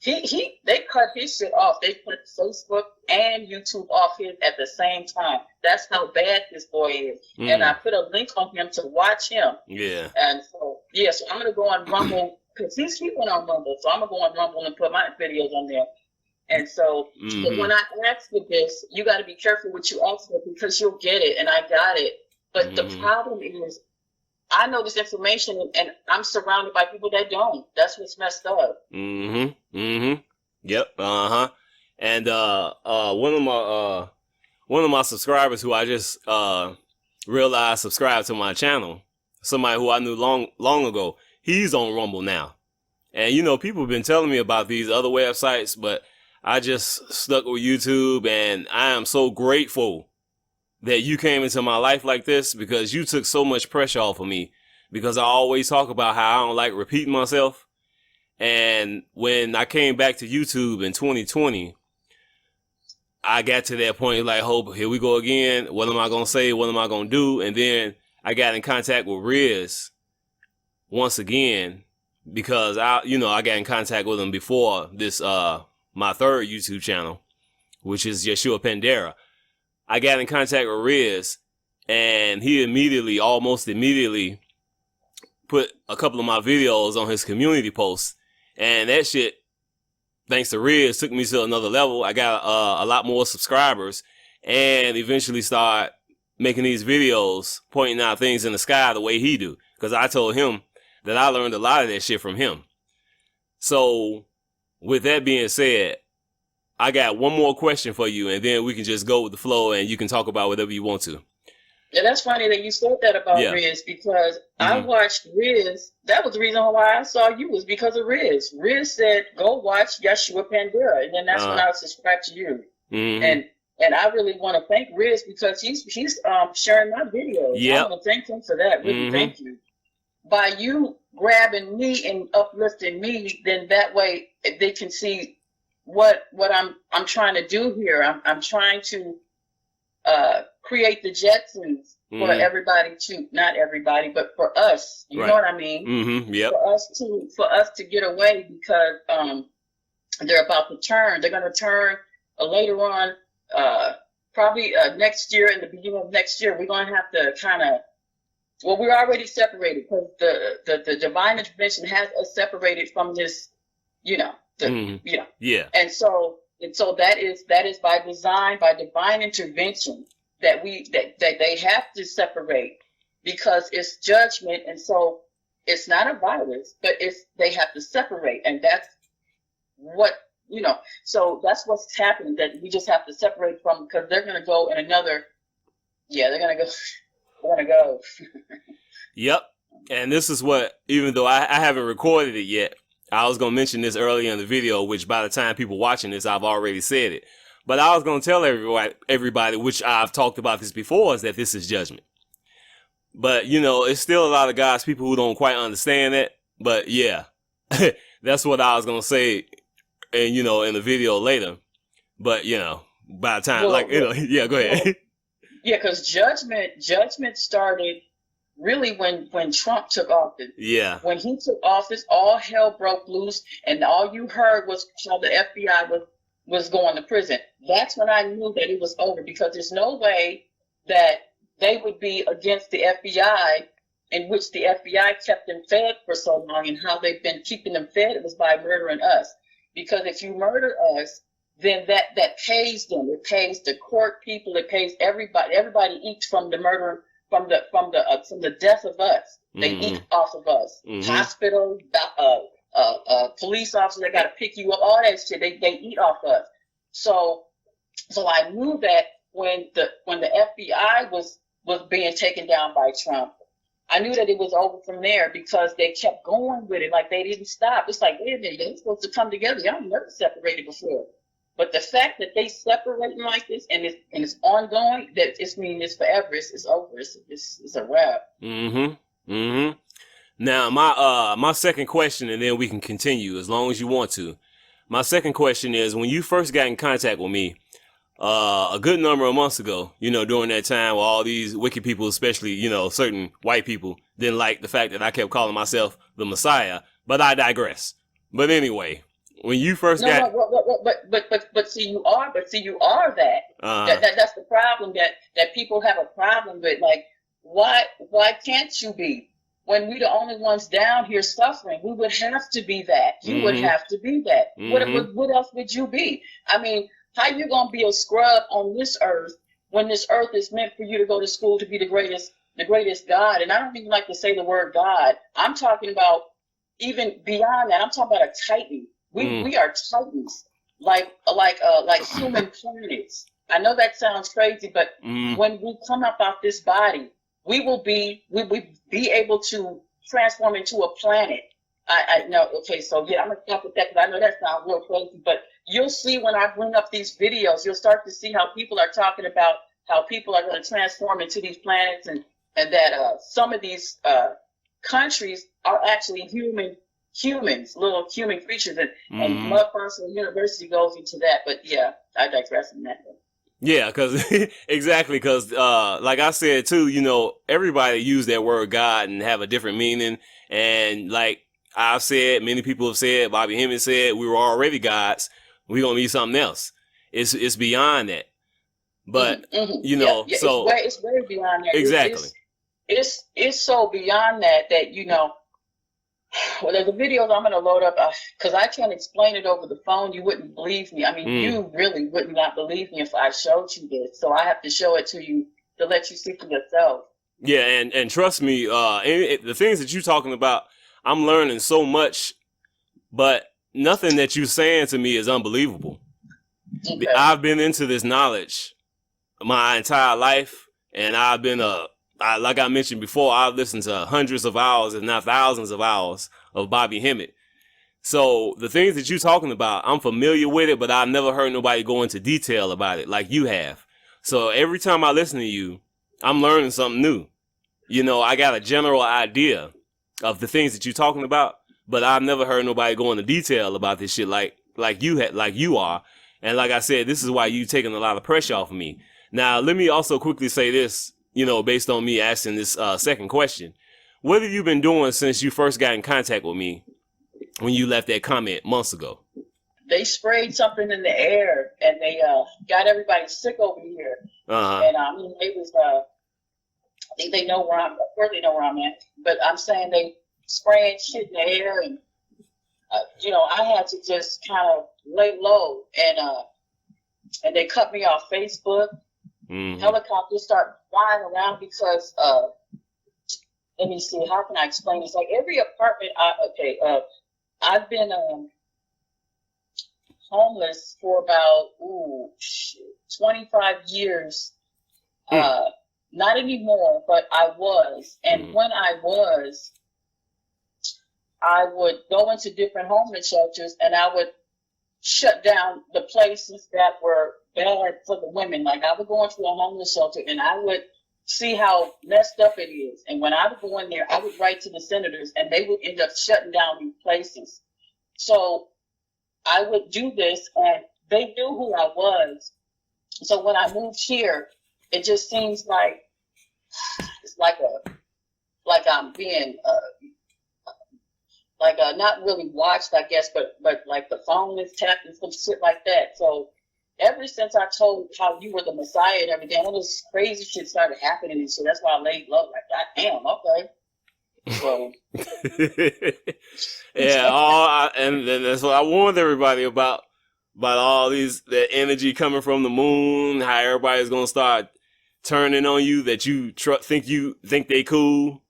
They cut his shit off. They put Facebook and YouTube off his at the same time. That's how bad this boy is. And I put a link on him to watch him. Yeah. And so I'm gonna go on Rumble because he's went on Rumble. So I'm gonna go on Rumble and put my videos on there. And so, but when I ask for this, you got to be careful what you ask for because you'll get it, and I got it. But the problem is, I know this information, and I'm surrounded by people that don't. That's what's messed up. Yep. And one of my subscribers who I just realized subscribed to my channel, somebody who I knew long ago, he's on Rumble now. And people have been telling me about these other websites, but I just stuck with YouTube, and I am so grateful that you came into my life like this, because you took so much pressure off of me, because I always talk about how I don't like repeating myself. And when I came back to YouTube in 2020, I got to that point like, hope, here we go again. What am I going to say? What am I going to do? And then I got in contact with Riz once again, because I got in contact with him before this, my third YouTube channel, which is Yeshua Pandera. I got in contact with Riz, and he almost immediately put a couple of my videos on his community posts. And that shit, thanks to Riz, took me to another level. I got a lot more subscribers, and eventually start making these videos pointing out things in the sky the way he do. Because I told him that I learned a lot of that shit from him. So with that being said, I got one more question for you, and then we can just go with the flow, and you can talk about whatever you want to. Yeah, that's funny that you said that about Riz, because I watched Riz. That was the reason why I saw you, was because of Riz. Riz said, go watch Yeshua Pandera, and then that's when I subscribed to you. And I really want to thank Riz, because he's sharing my videos. I want to thank him for that. Really, thank you. By you grabbing me and uplifting me, then that way they can see what I'm trying to do here. I'm trying to create the Jetsons for everybody to, not everybody, but for us. You know what I mean? For us to get away, because they're about to turn. They're going to turn later on, probably next year, in the beginning of next year. We're going to have to kind of Well, we're already separated because the divine intervention has us separated from this, you know, Yeah. and so that is by design, by divine intervention that they have to separate because it's judgment, and so it's not a virus, but they have to separate, and that's what so that's what's happening, that we just have to separate from, because they're going to go in another. Yeah, they're going to go. Yep. And this is what, even though I haven't recorded it yet, I was going to mention this earlier in the video, which by the time people watching this, I've already said it. But I was going to tell everybody, which I've talked about this before, is that this is judgment. But, it's still a lot of God's people who don't quite understand that. But yeah, that's what I was going to say, and, in the video later. But, by the time, yeah, go ahead. Yeah, because judgment started really when Trump took office. Yeah. When he took office, all hell broke loose, and all you heard was how the FBI was going to prison. That's when I knew that it was over, because there's no way that they would be against the FBI, in which the FBI kept them fed for so long, and how they've been keeping them fed. It was by murdering us. Because if you murder us, then that pays them. It pays the court people. It pays everybody. Everybody eats from the murder, from the death of us. They eat off of us. Hospital, police officers, they got to pick you up. All that shit, they eat off us. So I knew that when the FBI was being taken down by Trump, I knew that it was over from there, because they kept going with it. Like, they didn't stop. It's like, wait a minute, they're supposed to come together. Y'all never separated before. But the fact that they separating like this, and it's ongoing, that it's it's forever. It's over. It's a wrap. Now my second question, and then we can continue as long as you want to. My second question is, when you first got in contact with me, a good number of months ago, during that time where all these wicked people, especially, certain white people, didn't like the fact that I kept calling myself the Messiah, but I digress. But anyway, when you first got... But see, you are that. That's the problem that people have a problem with. Like, why can't you be? When we're the only ones down here suffering, we would have to be that. You would have to be that. What else would you be? I mean, how you gonna be a scrub on this earth when this earth is meant for you to go to school to be the greatest God? And I don't even like to say the word God. I'm talking about even beyond that. I'm talking about a titan. We are titans, like human planets. I know that sounds crazy, but when we come up out this body, we will be able to transform into a planet. I know. Okay, so yeah, I'm gonna stop with that, because I know that sounds real crazy, but you'll see when I bring up these videos, you'll start to see how people are talking about how people are going to transform into these planets, and that some of these countries are actually humans, little human creatures, and Mud Personal University goes into that. But yeah, I digress on that one. Yeah, exactly, because like I said too, everybody use that word God and have a different meaning, and like I've said, many people have said, Bobby Hemming said, we were already gods. We're going to be something else. It's beyond that. But, so... It's way beyond that. Exactly. It's so beyond that, well, there's the videos I'm going to load up, because I can't explain it over the phone. You wouldn't believe me. I mean, you really would not believe me if I showed you this. So I have to show it to you to let you see for yourself. Yeah, and trust me, the things that you're talking about, I'm learning so much, but nothing that you're saying to me is unbelievable. Okay. I've been into this knowledge my entire life, and I've been like I mentioned before, I've listened to hundreds of hours, if not thousands of hours, of Bobby Hemmett. So the things that you're talking about, I'm familiar with it, but I've never heard nobody go into detail about it like you have. So every time I listen to you, I'm learning something new. I got a general idea of the things that you're talking about, but I've never heard nobody go into detail about this shit like you are. And like I said, this is why you taking a lot of pressure off of me. Now, let me also quickly say this, based on me asking this second question. What have you been doing since you first got in contact with me when you left that comment months ago? They sprayed something in the air, and they got everybody sick over here. Uh-huh. And think they know where I'm. Of course, they know where I'm at. But I'm saying they spraying shit in the air, and I had to just kind of lay low, and they cut me off Facebook. Helicopters start flying around because let me see, how can I explain this? Like every apartment, I've been homeless for about 25 years. Not anymore, but I was. And when I was, I would go into different homeless shelters and I would shut down the places that were bad for the women. Like I would go into a homeless shelter and I would see how messed up it is. And when I would go in there, I would write to the senators and they would end up shutting down these places. So I would do this and they knew who I was. So when I moved here, it just seems like it's like I'm being not really watched, I guess, but like the phone is tapped and some shit like that. So ever since I told how you were the Messiah and everything, all this crazy shit started happening, and so that's why I laid low. Like, God damn, okay. So and that's what I warned everybody about all the energy coming from the moon, how everybody's gonna start turning on you, that you think they cool,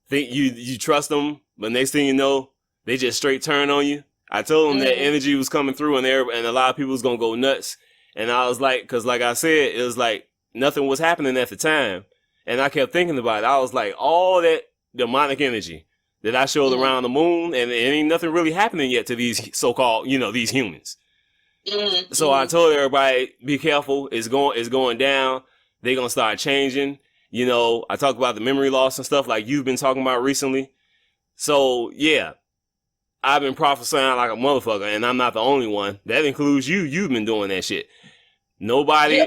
think you trust them, but next thing you know, they just straight turn on you. I told them that energy was coming through and a lot of people was gonna go nuts. And I was like, cause like I said, it was like nothing was happening at the time. And I kept thinking about it. I was like, all that demonic energy that I showed around the moon, and it ain't nothing really happening yet to these so-called, these humans. So I told everybody, be careful. It's going down. They're going to start changing. I talked about the memory loss and stuff like you've been talking about recently. So yeah, I've been prophesying like a motherfucker, and I'm not the only one. That includes you. You've been doing that shit. Nobody,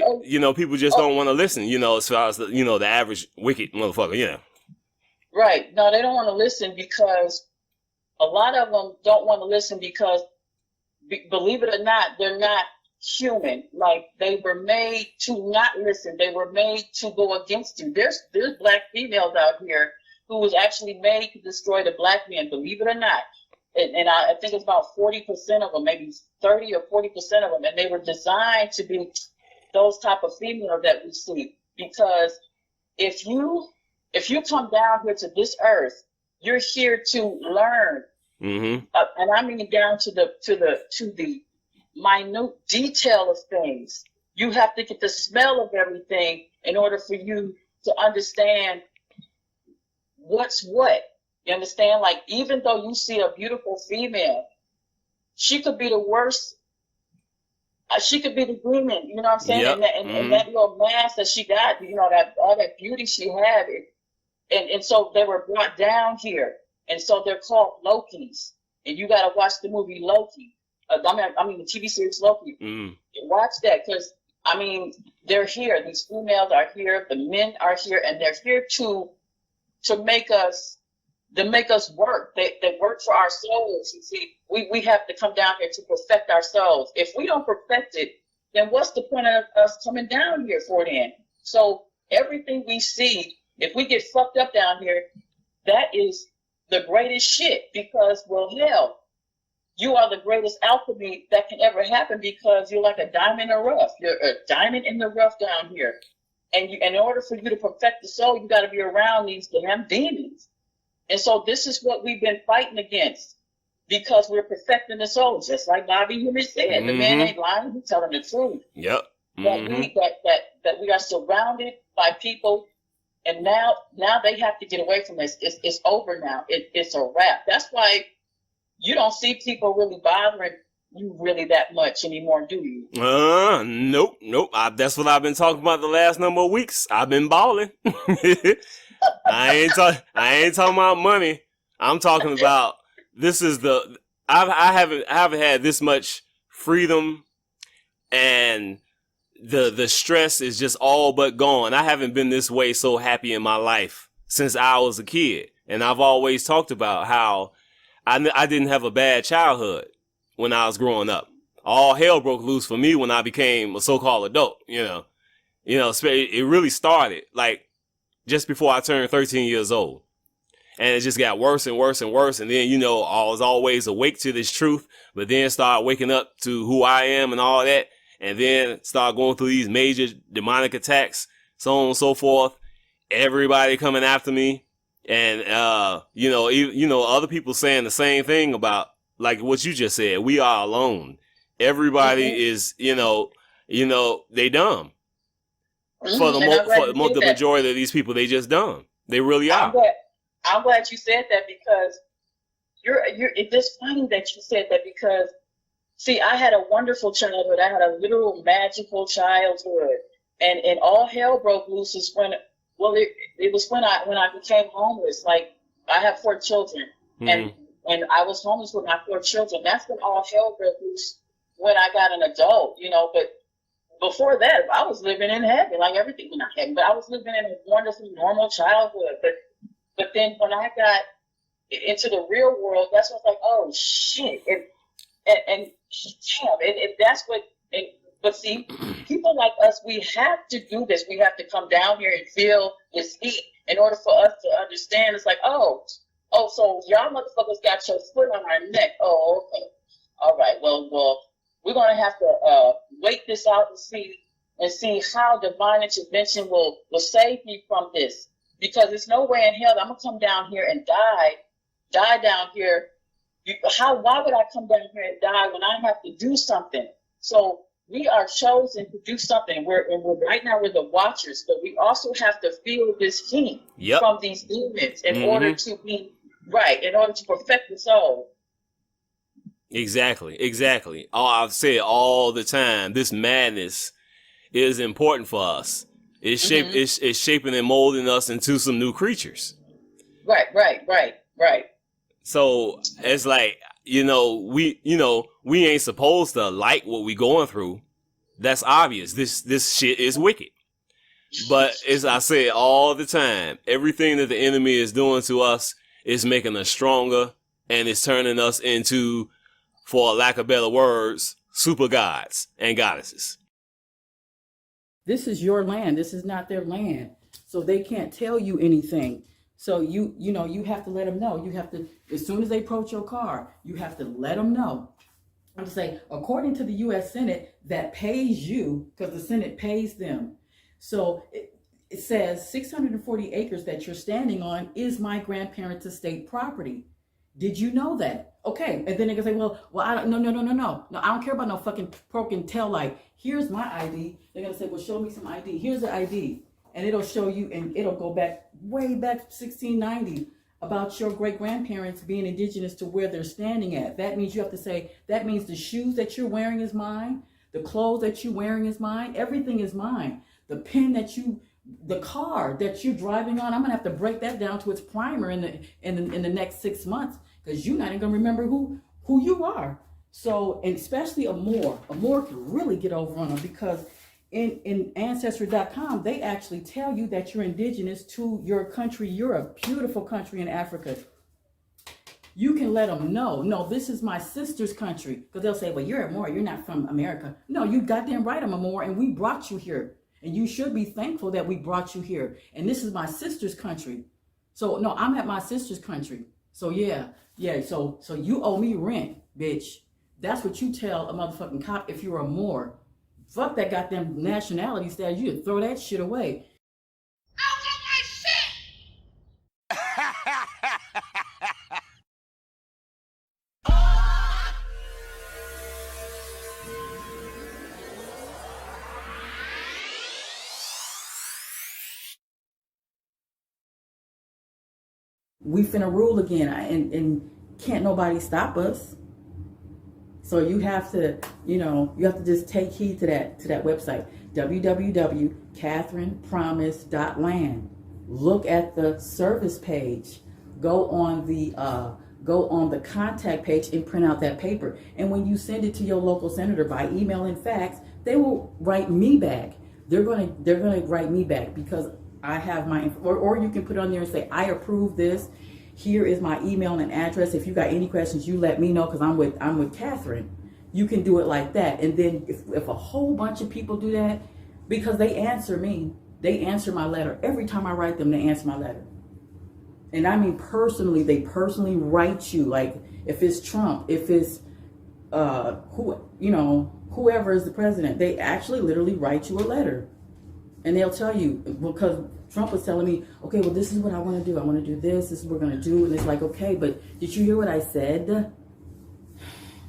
people just don't want to listen, as far as the average wicked motherfucker, Right. No, they don't want to listen because a lot of them don't want to listen because, believe it or not, they're not human. Like they were made to not listen. They were made to go against you. There's black females out here who was actually made to destroy the black men, believe it or not. And I think it's about 40% of them, maybe 30 or 40% of them, and they were designed to be those type of females that we see. Because if you come down here to this earth, you're here to learn, and I mean down to the minute detail of things. You have to get the smell of everything in order for you to understand what's what. You understand? Like, even though you see a beautiful female, she could be the worst. She could be the demon. You know what I'm saying? Yep. And that little mask that she got, that all that beauty she had, and so they were brought down here, and so they're called Lokis. And you got to watch the movie Loki. I mean the TV series Loki. Watch that because they're here. These females are here. The men are here, and they're here to make us. Make us work. They work for our souls. You see, we have to come down here to perfect our souls. If we don't perfect it, then what's the point of us coming down here for then? So everything we see, if we get fucked up down here, that is the greatest shit because, well, hell, you are the greatest alchemy that can ever happen because you're like a diamond in the rough. You're a diamond in the rough down here. And in order for you to perfect the soul, you got to be around these damn demons. And so this is what we've been fighting against because we're perfecting the soul, just like Bobby Human said. The man ain't lying, he's telling the truth. Yep. That we are surrounded by people, and now they have to get away from this. It's over now. It's a wrap. That's why you don't see people really bothering you really that much anymore, do you? Nope. That's what I've been talking about the last number of weeks. I've been balling. I ain't talking about money. I'm talking about I haven't had this much freedom, and the stress is just all but gone. I haven't been this way so happy in my life since I was a kid. And I've always talked about how I didn't have a bad childhood when I was growing up. All hell broke loose for me when I became a so-called adult, It really started like just before I turned 13 years old. And it just got worse and worse and worse. And then, I was always awake to this truth, but then start waking up to who I am and all that. And then start going through these major demonic attacks, so on and so forth. Everybody coming after me. And, other people saying the same thing about like what you just said. We are alone. Everybody is, they dumb. For the majority of these people, they just dumb. They really are. I'm glad you said that, because it's just funny that you said that, because see, I had a wonderful childhood. I had a literal magical childhood, and all hell broke loose is when, it was when I became homeless. Like, I have 4 children, and I was homeless with my 4 children. That's when all hell broke loose, when I got an adult, but before that, I was living in heaven, like everything, not heaven, but I was living in a wonderful, normal childhood. But then when I got into the real world, that's when I was like, oh shit, and that's what. But see, people like us, we have to do this. We have to come down here and feel this heat in order for us to understand. It's like, oh, so y'all motherfuckers got your foot on our neck. Oh, okay, all right. Well, we're gonna have to wait this out and see how divine intervention will save me from this. Because there's no way in hell that I'm gonna come down here and die down here. Why would I come down here and die when I have to do something? So we are chosen to do something. We're right now we're the watchers, but we also have to feel this heat from these demons in order to be right, in order to perfect the soul. Exactly. I've said all the time, this madness is important for us. It's shaping and molding us into some new creatures. Right. So it's like, we ain't supposed to like what we going through. That's obvious. This shit is wicked. But as I say all the time, everything that the enemy is doing to us is making us stronger, and it's turning us into, for lack of better words, super gods and goddesses. This is your land. This is not their land. So they can't tell you anything. So you have to let them know. You have to, as soon as they approach your car, you have to let them know. I'm saying, according to the U.S. Senate that pays you, because the Senate pays them. So it says 640 acres that you're standing on is my grandparents' estate property. Did you know that? Okay, and then they can say, well, I don't, no, I don't care about no fucking broken tail light. Here's my ID. They're gonna say, well, show me some ID. Here's the ID, and it'll show you, and it'll go back way back 1690 about your great grandparents being indigenous to where they're standing at. That means you have to say, that means the shoes that you're wearing is mine, the clothes that you're wearing is mine, everything is mine. The pen the car that you're driving on, I'm gonna have to break that down to its primer in the next 6 months, because you're not even gonna remember who you are. So, and especially a Moor can really get over on them, because in Ancestry.com, they actually tell you that you're indigenous to your country. You're a beautiful country in Africa. You can let them know, no, this is my sister's country, because they'll say, well, you're a Moor, you're not from America. No, you goddamn right, I'm a Moor, and we brought you here. And you should be thankful that we brought you here. And this is my sister's country. So no, I'm at my sister's country. So yeah. So you owe me rent, bitch. That's what you tell a motherfucking cop if you're a Moor. Fuck that goddamn nationality status. You throw that shit away. I'll get my shit. We finna rule again, and can't nobody stop us. So you have to, just take heed to that website, www.katherinepromise.land. Look at the service page. Go on the contact page and print out that paper. And when you send it to your local senator by email and fax, they will write me back. They're gonna write me back, because I have my, or you can put on there and say, I approve this. Here is my email and address. If you got any questions, you let me know, because I'm with Katherine. You can do it like that. And then if a whole bunch of people do that, because they answer me They answer my letter. Every time I write them, they answer my letter. And I mean personally, they personally write you. Like if it's Trump, if it's whoever is the president, they actually literally write you a letter. And they'll tell you, because Trump was telling me, okay, well, this is what I want to do. I want to do this. This is what we're going to do. And it's like, okay, but did you hear what I said?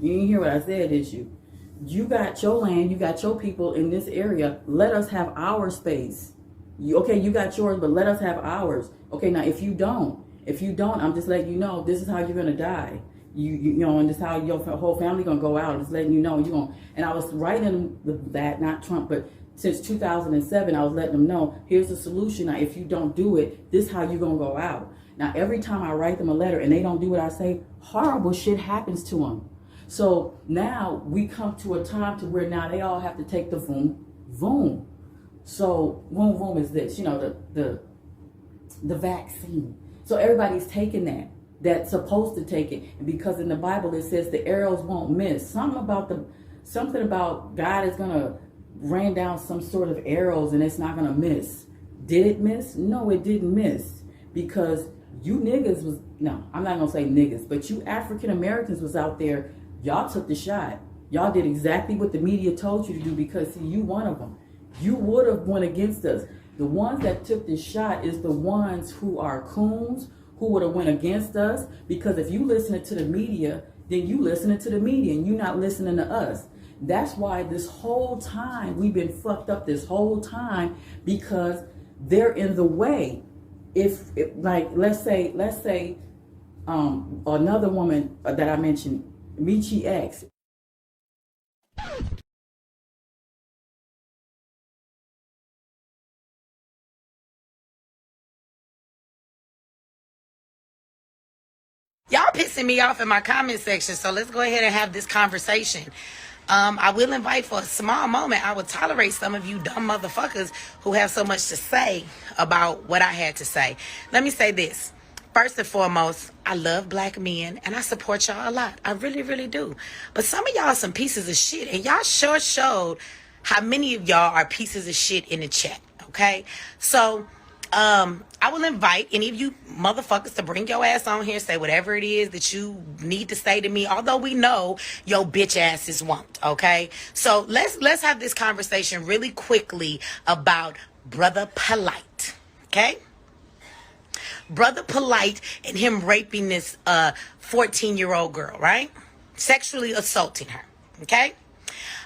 You didn't hear what I said, did you? You got your land. You got your people in this area. Let us have our space. Okay, you got yours, but let us have ours. Okay, now if you don't, I'm just letting you know, this is how you're going to die. You know, and this is how your whole family going to go out. Just letting you know, you're going to. And I was writing that, not Trump, but since 2007, I was letting them know, here's the solution. Now, if you don't do it, this is how you're going to go out. Now, every time I write them a letter and they don't do what I say, horrible shit happens to them. So now we come to a time to where now they all have to take the voom. So voom is this, you know, the vaccine. So everybody's taking that. That's supposed to take it. And because in the Bible it says the arrows won't miss. Something about God is going to rain down some sort of arrows and it's not gonna miss. Did it miss? No, it didn't miss, because you niggas was, no, I'm not gonna say niggas, but you African Americans was out there. Y'all took the shot. Y'all did exactly what the media told you to do, because see, you one of them. You would have went against us. The ones that took the shot is the ones who are coons, who would have went against us, because if you listening to the media, then you listening to the media and you not listening to us. That's why this whole time we've been fucked up this whole time, because they're in the way. If like, let's say another woman that I mentioned, MECHEE X. Y'all pissing me off in my comment section, so let's go ahead and have this conversation. I will invite, for a small moment, I will tolerate some of you dumb motherfuckers who have so much to say about what I had to say. Let me say this. First and foremost, I love black men and I support y'all a lot. I really, really do. But some of y'all are some pieces of shit, and y'all sure showed how many of y'all are pieces of shit in the chat, okay? So, I will invite any of you motherfuckers to bring your ass on here and say whatever it is that you need to say to me, although we know your bitch asses won't, okay? So let's have this conversation really quickly about Brother Polite, okay? Brother Polite and him raping this 14-year-old girl, right? Sexually assaulting her, okay?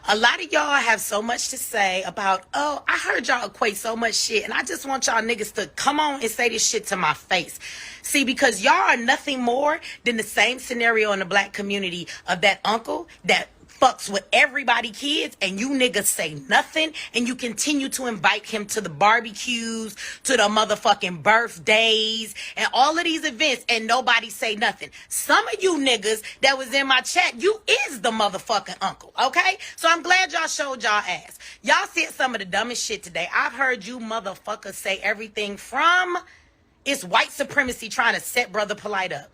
A lot of y'all have so much to say about, oh, I heard y'all equate so much shit, and I just want y'all niggas to come on and say this shit to my face. See, because y'all are nothing more than the same scenario in the black community of that uncle that fucks with everybody kids, and you niggas say nothing, and you continue to invite him to the barbecues, to the motherfucking birthdays, and all of these events, and nobody say nothing. Some of you niggas that was in my chat, you is the motherfucking uncle, okay? So I'm glad y'all showed y'all ass. Y'all said some of the dumbest shit today. I've heard you motherfuckers say everything from, it's white supremacy trying to set Brother Polite up.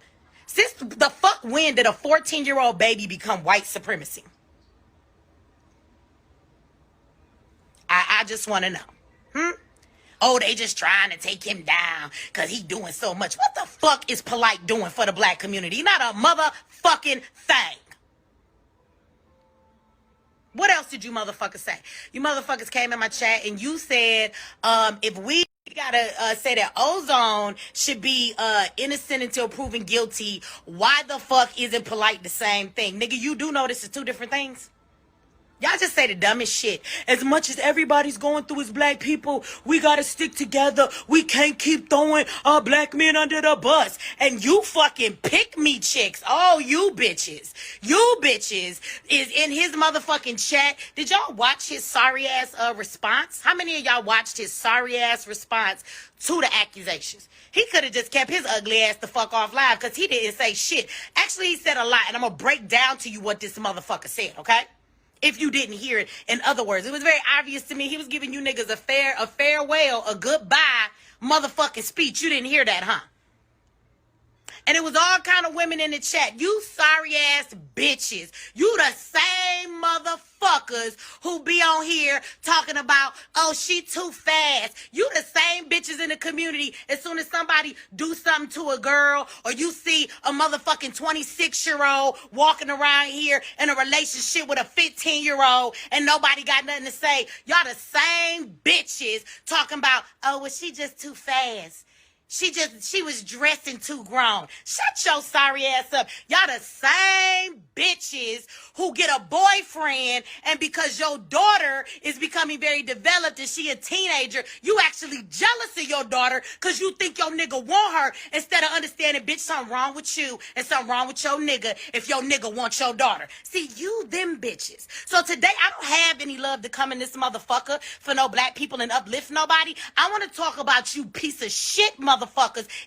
Since the fuck when did a 14-year-old baby become white supremacy? I just want to know. Oh, they just trying to take him down because he doing so much. What the fuck is Polite doing for the black community? Not a motherfucking thing. What else did you motherfuckers say? You motherfuckers came in my chat and you said, if we gotta say that Ozone should be innocent until proven guilty, why the fuck isn't Polite the same thing? Nigga, you do know this is two different things. Y'all just say the dumbest shit. As much as everybody's going through as black people, we gotta stick together. We can't keep throwing our black men under the bus. And you fucking pick me chicks. Oh, you bitches. You bitches is in his motherfucking chat. Did y'all watch his sorry ass response? How many of y'all watched his sorry ass response to the accusations? He could have just kept his ugly ass the fuck off live because he didn't say shit. Actually, he said a lot, and I'm gonna break down to you what this motherfucker said, okay? If you didn't hear it. In other words, it was very obvious to me he was giving you niggas a farewell, a goodbye motherfucking speech. You didn't hear that, huh? And it was all kind of women in the chat. You sorry ass bitches. You the same motherfuckers who be on here talking about, oh, she too fast. You the same bitches in the community. As soon as somebody do something to a girl, or you see a motherfucking 26-year-old walking around here in a relationship with a 15-year-old and nobody got nothing to say, y'all the same bitches talking about, oh, well, she just too fast. She was dressing too grown. Shut your sorry ass up. Y'all the same bitches who get a boyfriend, and because your daughter is becoming very developed and she a teenager, you actually jealous of your daughter because you think your nigga want her, instead of understanding, bitch, something wrong with you and something wrong with your nigga if your nigga wants your daughter. See, you them bitches. So today, I don't have any love to come in this motherfucker for no black people and uplift nobody. I want to talk about you piece of shit motherfuckers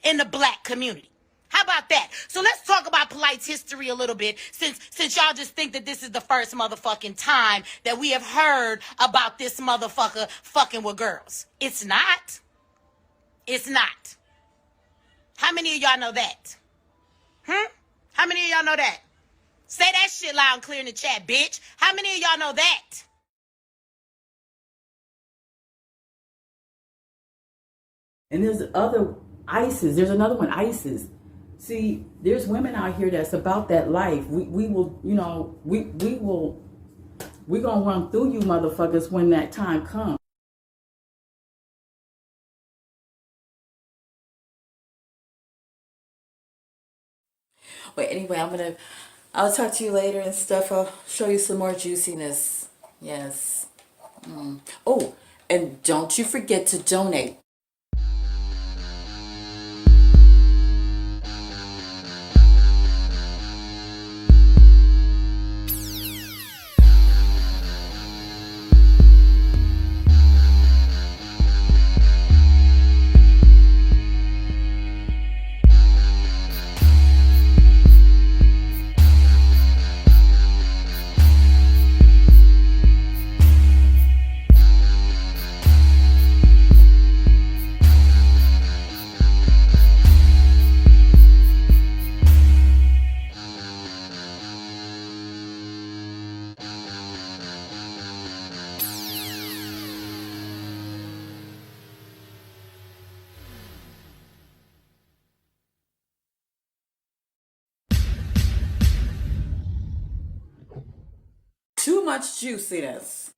in the black community. How about that? So let's talk about polite history a little bit, since y'all just think that this is the first motherfucking time that we have heard about this motherfucker fucking with girls. It's not. It's not. How many of y'all know that? How many of y'all know that? Say that shit loud and clear in the chat, bitch. How many of y'all know that? And there's other ISIS. There's another one, ISIS. See, there's women out here that's about that life. We will, you know, we gonna run through you motherfuckers when that time comes. But anyway, I'll talk to you later and stuff. I'll show you some more juiciness. Yes. Oh, and don't you forget to donate. Too much juiciness.